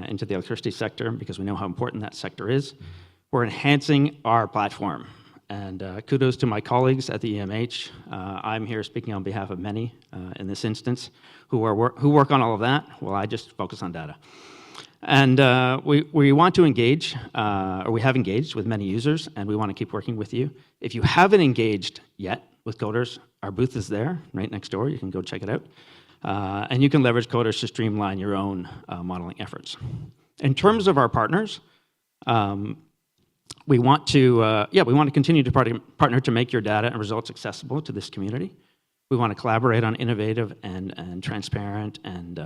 into the electricity sector because we know how important that sector is. We're enhancing our platform. And kudos to my colleagues at the EMH. I'm here speaking on behalf of many in this instance who work on all of that, while I just focus on data. And we want to engage, or we have engaged with many users, and we want to keep working with you. If you haven't engaged yet with Coders, our booth is there, right next door. You can go check it out. And you can leverage Coders to streamline your own modeling efforts. In terms of our partners, we want to continue to partner to make your data and results accessible to this community. We want to collaborate on innovative and transparent and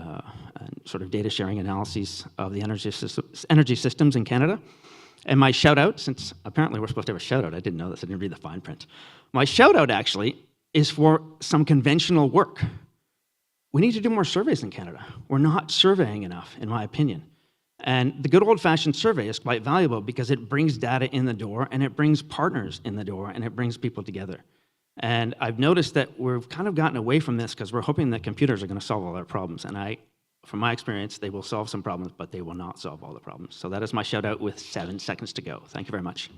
sort of data sharing analyses of the energy systems in Canada. And my shout out, since apparently we're supposed to have a shout out, I didn't know this, I didn't read the fine print. My shout out actually is for some conventional work. We need to do more surveys in Canada. We're not surveying enough, in my opinion. And the good old-fashioned survey is quite valuable because it brings data in the door, and it brings partners in the door, and it brings people together. And I've noticed that we've kind of gotten away from this because we're hoping that computers are going to solve all our problems. And from my experience, they will solve some problems, but they will not solve all the problems. So that is my shout out with 7 seconds to go. Thank you very much.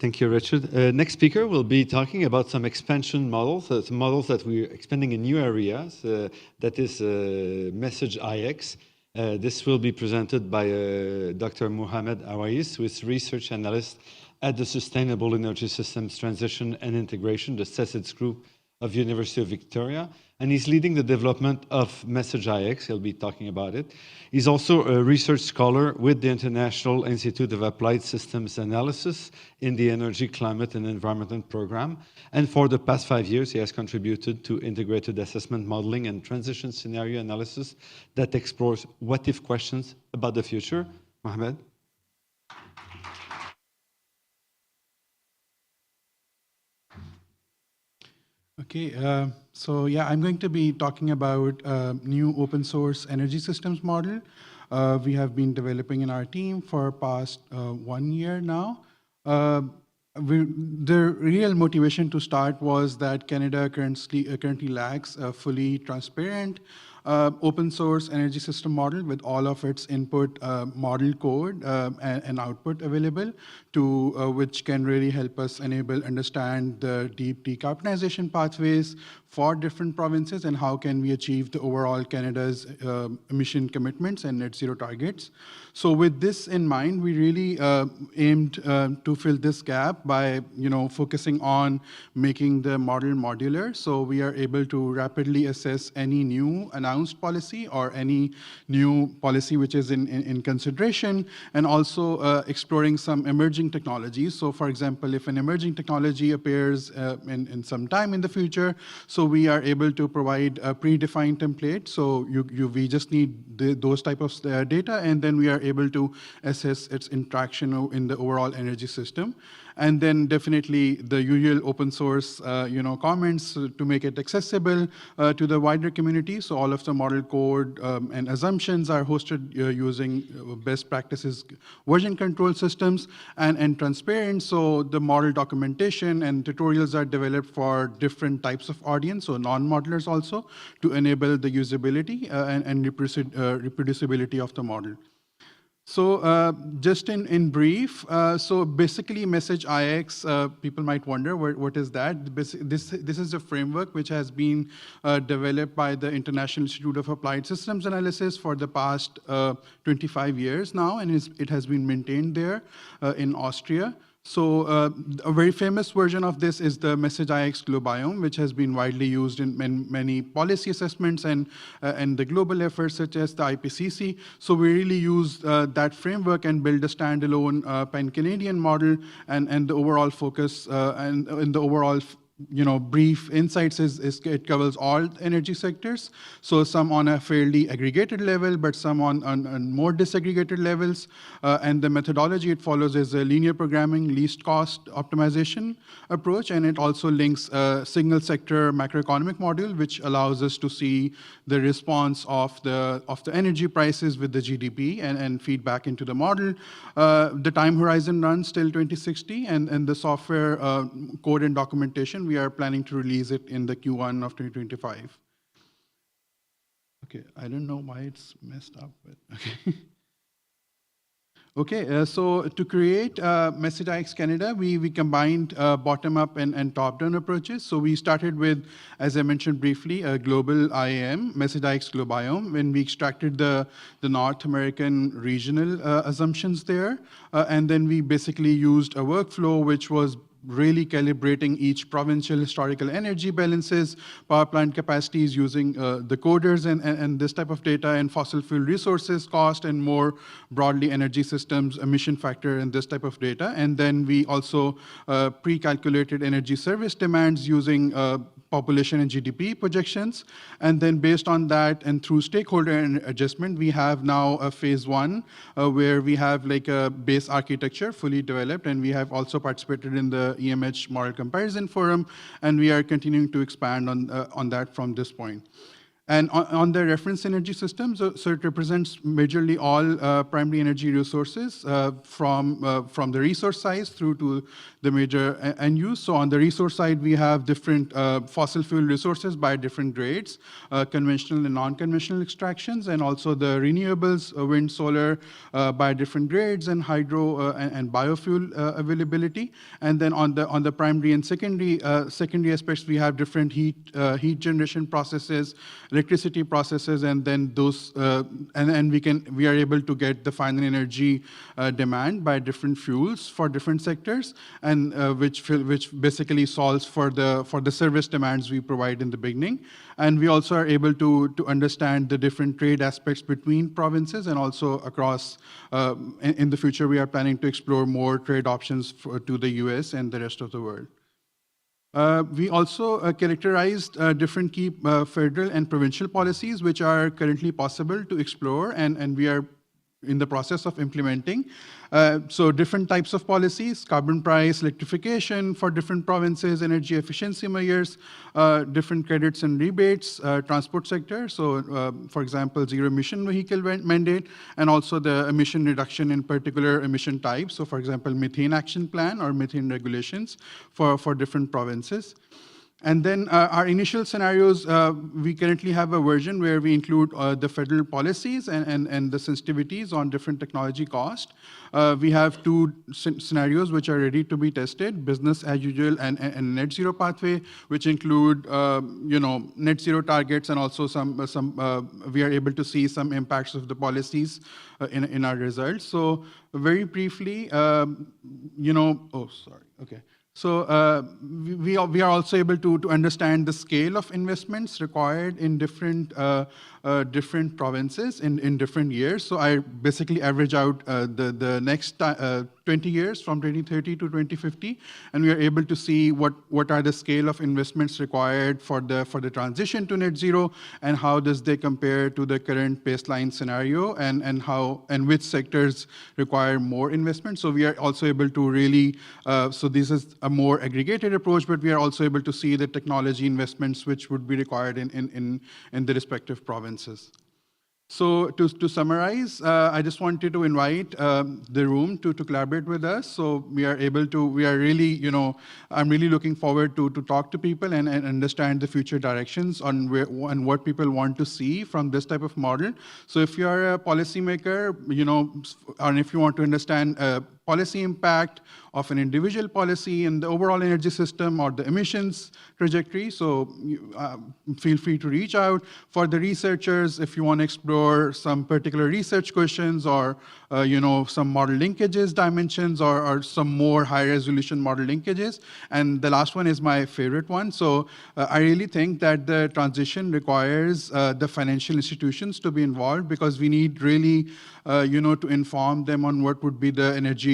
Thank you, Richard. Next speaker will be talking about some expansion models, some models that we're expanding in new areas. That is Message IX. This will be presented by Dr. Mohamed Awais, who is research analyst at the Sustainable Energy Systems Transition and Integration, the CESIDS group of University of Victoria, and he's leading the development of Message IX. He'll be talking about it. He's also a research scholar with the International Institute of Applied Systems Analysis in the Energy, Climate, and Environment program. And for the past 5 years, he has contributed to integrated assessment modeling and transition scenario analysis that explores what-if questions about the future. Mohamed? Okay, so yeah, I'm going to be talking about new open source energy systems model. We have been developing in our team for past 1 year now. The real motivation to start was that Canada currently lacks a fully transparent open source energy system model with all of its input model code and output available, to which can really help us understand the deep decarbonization pathways for different provinces and how can we achieve the overall Canada's emission commitments and net zero targets. So with this in mind, we really aimed to fill this gap by focusing on making the model modular, so we are able to rapidly assess any new announced policy or any new policy which is in consideration, and also exploring some emerging technologies. So for example, if an emerging technology appears in some time in the future, so we are able to provide a predefined template. So we just need those type of data, and then we are able to assess its interaction in the overall energy system. And then definitely the usual open source comments to make it accessible to the wider community. So all of the model code and assumptions are hosted using best practices version control systems and transparent. So the model documentation and tutorials are developed for different types of audience, so non-modelers also, to enable the usability and reproducibility of the model. So just in brief, so basically Message IX, people might wonder what is that? This is a framework which has been developed by the International Institute of Applied Systems Analysis for the past 25 years now, and it has been maintained there in Austria. So a very famous version of this is the Message IX Globiome, which has been widely used in many policy assessments and the global efforts such as the IPCC. So we really use that framework and build a standalone pan-Canadian model, and the overall focus and the overall brief insights is it covers all energy sectors. So some on a fairly aggregated level, but some on more disaggregated levels. And the methodology it follows is a linear programming, least cost optimization approach. And it also links a single sector macroeconomic module, which allows us to see the response of the energy prices with the GDP and feedback into the model. The time horizon runs till 2060, and the software code and documentation, we are planning to release it in the Q1 of 2025. Okay, I don't know why it's messed up, but okay. Okay, so to create Message IX Canada, we combined bottom-up and top-down approaches. So we started with, as I mentioned briefly, a global IAM, Message IX Globiome, when we extracted the North American regional assumptions there. And then we basically used a workflow which was really calibrating each provincial historical energy balances, power plant capacities using the coders and this type of data, and fossil fuel resources cost, and more broadly energy systems, emission factor, and this type of data. And then we also pre-calculated energy service demands using population and GDP projections. And then based on that and through stakeholder adjustment, we have now a phase one where we have like a base architecture fully developed, and we have also participated in the EMH Model Comparison Forum, and we are continuing to expand on that from this point. And on the reference energy system, so it represents majorly all primary energy resources from the resource side through to the major end use. So on the resource side, we have different fossil fuel resources by different grades, conventional and non-conventional extractions, and also the renewables, wind, solar, by different grades, and hydro and biofuel availability. And then on the primary and secondary aspects, we have different heat generation processes, electricity processes, and then those and we are able to get the final energy demand by different fuels for different sectors, and which basically solves for the service demands we provide in the beginning. And we also are able to understand the different trade aspects between provinces and also across. In the future, we are planning to explore more trade options to the US and the rest of the world. We also characterized different key federal and provincial policies which are currently possible to explore, and we are in the process of implementing. So different types of policies, carbon price, electrification for different provinces, energy efficiency measures, different credits and rebates, transport sector. So for example, zero emission vehicle mandate, and also the emission reduction in particular emission types. So for example, methane action plan or methane regulations for different provinces. And then our initial scenarios, we currently have a version where we include the federal policies and the sensitivities on different technology cost. We have two scenarios which are ready to be tested: business as usual and net zero pathway, which include net zero targets, and also we are able to see some impacts of the policies in our results. So very briefly, So we are also able to understand the scale of investments required in different provinces in different years. So I basically average out the next 20 years from 2030 to 2050, and we are able to see what are the scale of investments required for the transition to net zero, and how does they compare to the current baseline scenario, and which sectors require more investment. So we are also able to really, so this is a more aggregated approach, but we are also able to see the technology investments which would be required in the respective provinces. So to summarize, I just wanted to invite the room to collaborate with us. So we are really, I'm really looking forward to talk to people and understand the future directions on what people want to see from this type of model. So if you are a policymaker, and if you want to understand policy impact of an individual policy in the overall energy system or the emissions trajectory, so feel free to reach out. For the researchers, if you want to explore some particular research questions or some model linkages dimensions or some more high resolution model linkages. And the last one is my favorite one. So I really think that the transition requires the financial institutions to be involved, because we need really to inform them on what would be the energy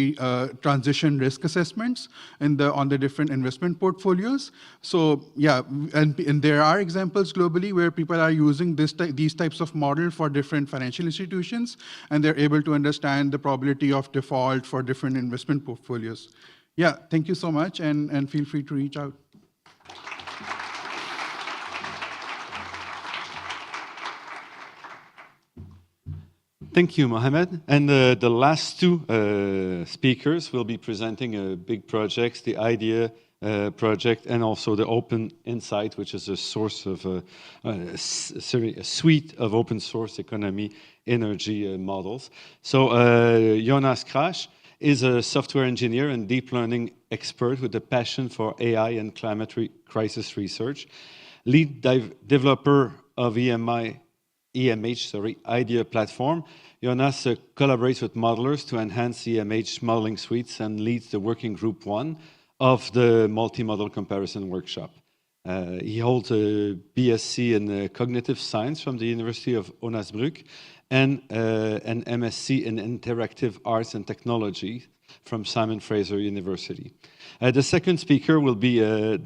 transition risk assessments on the different investment portfolios. So yeah, and there are examples globally where people are using these types of model for different financial institutions, and they're able to understand the probability of default for different investment portfolios. Yeah, thank you so much, and feel free to reach out. Thank you, Mohamed. And the last two speakers will be presenting big projects, the IDEA project, and also the Open Insight, which is a source of a suite of open source economy energy models. So Jonas Krasch is a software engineer and deep learning expert with a passion for AI and climate crisis research, lead developer of EMH, IDEA platform. Jonas collaborates with modelers to enhance EMH modeling suites and leads the working group 1 of the multi-model comparison workshop. He holds a BSc in cognitive science from the University of Osnabrück and an MSc in interactive arts and technology from Simon Fraser University. The second speaker will be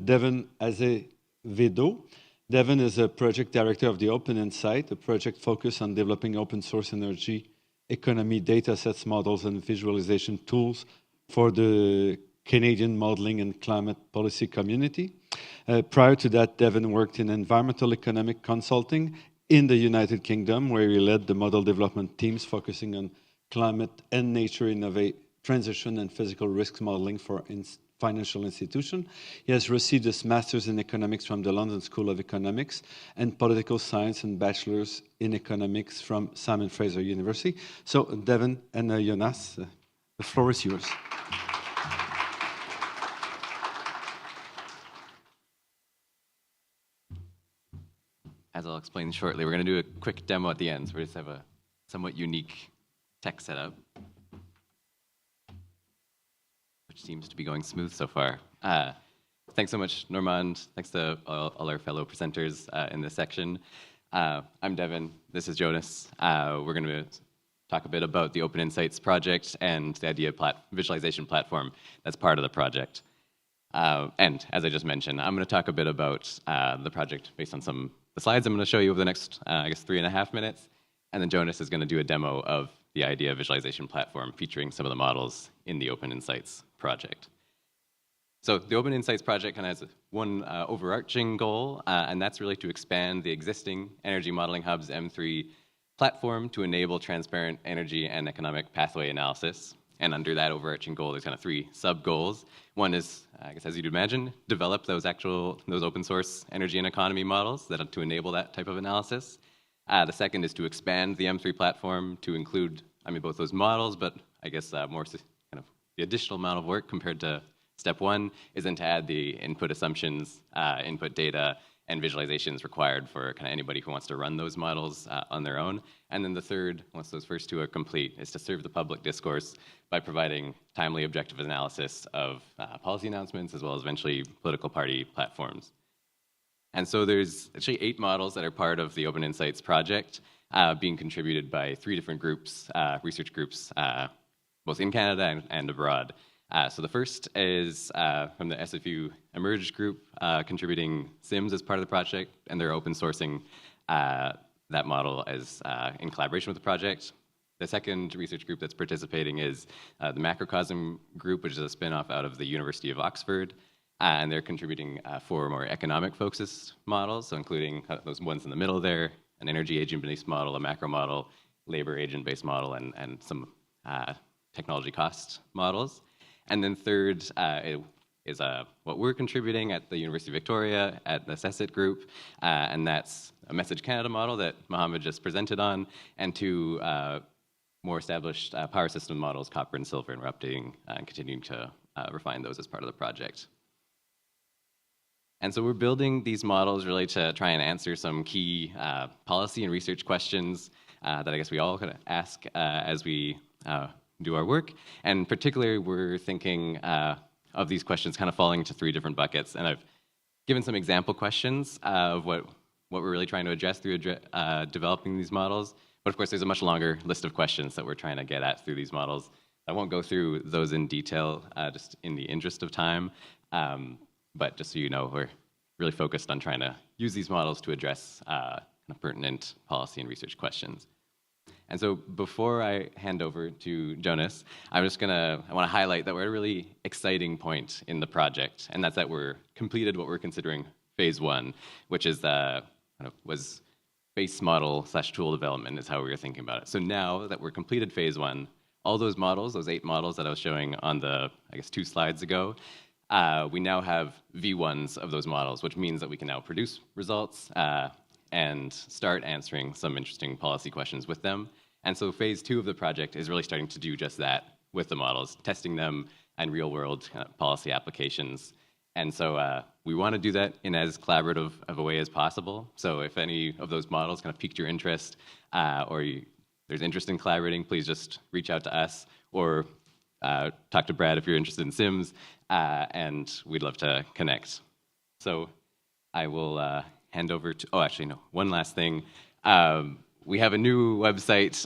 Devon Azevedo. Devon is a project director of the Open Insight, a project focused on developing open source energy economy data sets, models, and visualization tools for the Canadian modeling and climate policy community. Prior to that, Devon worked in environmental economic consulting in the United Kingdom, where he led the model development teams focusing on climate and nature innovate, transition and physical risk modeling for financial institutions. He has received his master's in economics from the London School of Economics and political science and bachelor's in economics from Simon Fraser University. So Devin and Jonas, the floor is yours. As I'll explain shortly, we're going to do a quick demo at the end. So we just have a somewhat unique tech setup, which seems to be going smooth so far. Thanks so much, Normand. Thanks to all our fellow presenters in this section. I'm Devin. This is Jonas. We're going to talk a bit about the Open Insights project and the idea visualization platform that's part of the project. And as I just mentioned, I'm going to talk a bit about the project based on the slides I'm going to show you over the next, I guess, 3.5 minutes. And then Jonas is going to do a demo of the idea visualization platform featuring some of the models in the Open Insights project. So the Open Insights project kind of has one overarching goal, and that's really to expand the existing Energy Modeling Hub's M3 platform to enable transparent energy and economic pathway analysis. And under that overarching goal, there's kind of 3 sub-goals. One is, I guess, as you'd imagine, develop those open source energy and economy models to enable that type of analysis. The second is to expand the M3 platform to include, both those models, but I guess more kind of the additional amount of work compared to step 1 is then to add the input assumptions, input data, and visualizations required for kind of anybody who wants to run those models on their own. And then the third, once those first 2 are complete, is to serve the public discourse by providing timely, objective analysis of policy announcements as well as eventually political party platforms. And so there's actually 8 models that are part of the Open Insights project being contributed by 3 different groups, research groups, both in Canada and abroad. So the first is from the SFU Emerge group, contributing SIMS as part of the project, and they're open sourcing that model as in collaboration with the project. The second research group that's participating is the Macrocosm group, which is a spin-off out of the University of Oxford, and they're contributing 4 more economic-focused models, so including those ones in the middle there, an energy agent-based model, a macro model, labor agent-based model, and some technology cost models. And then third is what we're contributing at the University of Victoria at the CECIT group, and that's a Message Canada model that Mohammed just presented on, and 2 more established power system models, copper and silver, and we're updating and continuing to refine those as part of the project. And so we're building these models really to try and answer some key policy and research questions that I guess we all kind of ask as we do our work. And particularly, we're thinking of these questions kind of falling into 3 different buckets. And I've given some example questions of what we're really trying to address through developing these models. But of course, there's a much longer list of questions that we're trying to get at through these models. I won't go through those in detail just in the interest of time. But just so you know, we're really focused on trying to use these models to address pertinent policy and research questions. And so before I hand over to Jonas, I want to highlight that we're at a really exciting point in the project, and that's that we're completed what we're considering phase 1, which is was base model / tool development is how we were thinking about it. So now that we're completed phase 1, all those models, those 8 models that I was showing on the, 2 slides ago, we now have V1s of those models, which means that we can now produce results and start answering some interesting policy questions with them. And so phase 2 of the project is really starting to do just that with the models, testing them and real-world policy applications. And so we want to do that in as collaborative of a way as possible. So if any of those models kind of piqued your interest or there's interest in collaborating, please just reach out to us or talk to Brad if you're interested in SIMS, and we'd love to connect. So I will hand over to, one last thing. We have a new website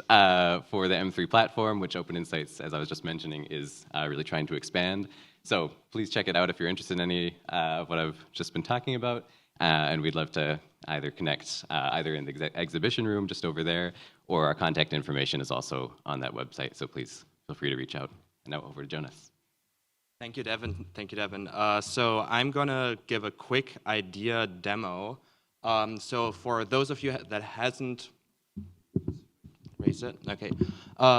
for the M3 platform, which Open Insights, as I was just mentioning, is really trying to expand. So please check it out if you're interested in any of what I've just been talking about. And we'd love to either connect either in the exhibition room just over there, or our contact information is also on that website. So please feel free to reach out. And now over to Jonas. Thank you, Devin. Thank you, Devin. So I'm going to give a quick idea demo So for those of you that hasn't raised it, okay.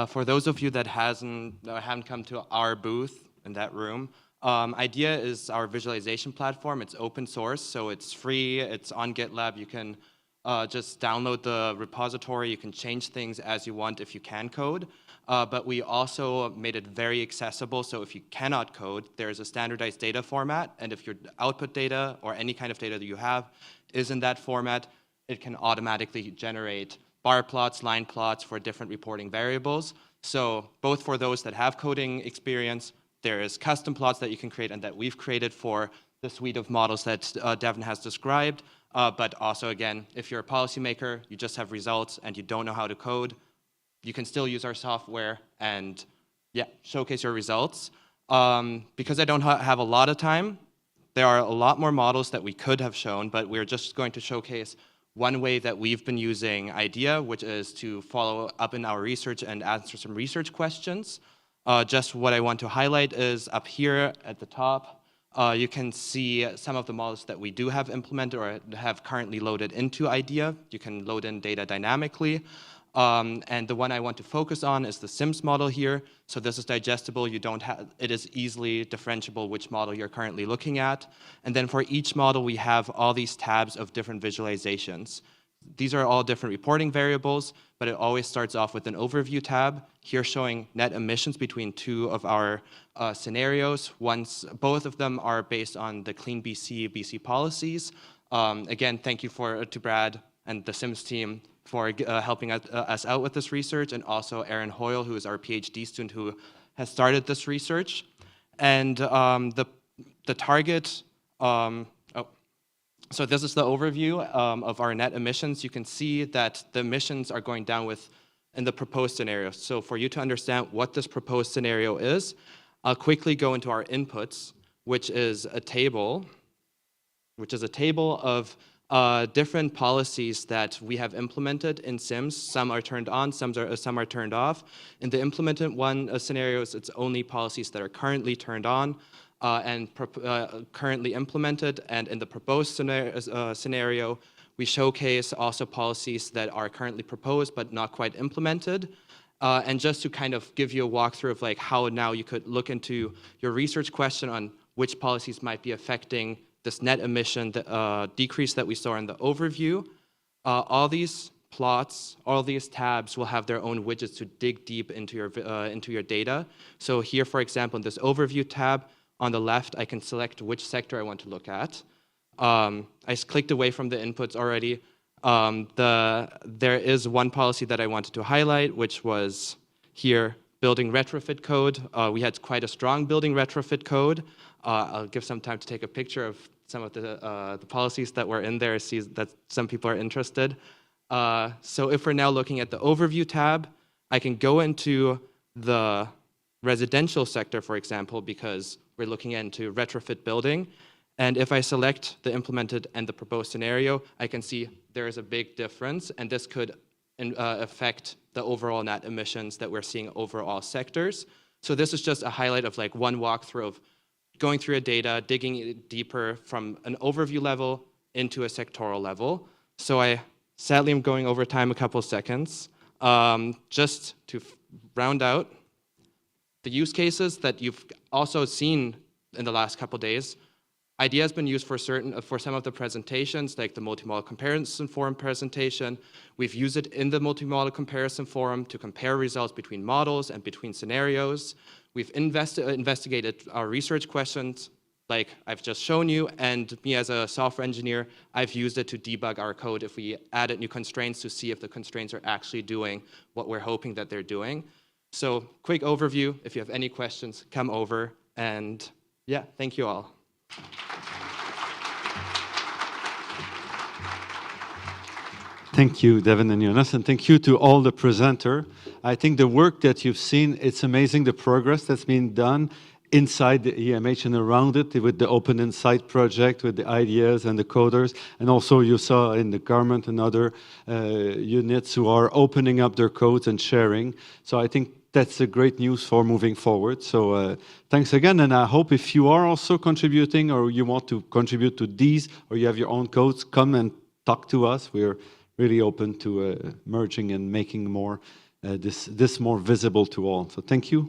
For those of you that haven't come to our booth in that room, IDEA is our visualization platform. It's open source, so it's free. It's on GitLab. You can just download the repository. You can change things as you want if you can code. But we also made it very accessible, so if you cannot code, there's a standardized data format, and if your output data or any kind of data that you have is in that format, it can automatically generate bar plots, line plots for different reporting variables. So both for those that have coding experience, there is custom plots that you can create and that we've created for the suite of models that Devin has described. But also, again, if you're a policymaker, you just have results and you don't know how to code, you can still use our software and showcase your results. Because I don't have a lot of time, there are a lot more models that we could have shown, but we're just going to showcase one way that we've been using IDEA, which is to follow up in our research and answer some research questions. Just what I want to highlight is up here at the top, you can see some of the models that we do have implemented or have currently loaded into IDEA. You can load in data dynamically. And the one I want to focus on is the SIMS model here. So this is digestible. It is easily differentiable which model you're currently looking at. And then for each model, we have all these tabs of different visualizations. These are all different reporting variables, but it always starts off with an overview tab, here showing net emissions between two of our scenarios. Both of them are based on the Clean BC policies. Again, thank you to Brad and the SIMS team for helping us out with this research, and also Aaron Hoyle, who is our PhD student who has started this research. And the target, so this is the overview of our net emissions. You can see that the emissions are going down in the proposed scenario. So for you to understand what this proposed scenario is, I'll quickly go into our inputs, which is a table of different policies that we have implemented in SIMS. Some are turned on, some are turned off. In the implemented scenarios, it's only policies that are currently turned on and currently implemented. And in the proposed scenario, we showcase also policies that are currently proposed but not quite implemented. And just to kind of give you a walkthrough of like how now you could look into your research question on which policies might be affecting this net emission decrease that we saw in the overview. All these plots, all these tabs will have their own widgets to dig deep into your data. So here, for example, in this overview tab on the left, I can select which sector I want to look at. I clicked away from the inputs already. There is one policy that I wanted to highlight, which was here, building retrofit code. We had quite a strong building retrofit code. I'll give some time to take a picture of some of the policies that were in there, see that some people are interested. So if we're now looking at the overview tab, I can go into the residential sector, for example, because we're looking into retrofit building. And if I select the implemented and the proposed scenario, I can see there is a big difference, and this could affect the overall net emissions that we're seeing over all sectors. So this is just a highlight of like one walkthrough of going through your data, digging deeper from an overview level into a sectoral level. So sadly, I'm going over time a couple of seconds. Just to round out, the use cases that you've also seen in the last couple of days, IDEA has been used for some of the presentations, like the multi-model comparison forum presentation. We've used it in the multi-model comparison forum to compare results between models and between scenarios. We've investigated our research questions, like I've just shown you, and me as a software engineer, I've used it to debug our code if we added new constraints to see if the constraints are actually doing what we're hoping that they're doing. So quick overview. If you have any questions, come over, and yeah, thank you all. Thank you, Devin and Jonas, and thank you to all the presenters. I think the work that you've seen, it's amazing the progress that's been done inside the EMH and around it with the Open Insight project, with the ideas and the coders, and also you saw in the government and other units who are opening up their codes and sharing. So I think that's a great news for moving forward. So thanks again, and I hope if you are also contributing or you want to contribute to these or you have your own codes, come and talk to us. We're really open to merging and making more this more visible to all. So thank you.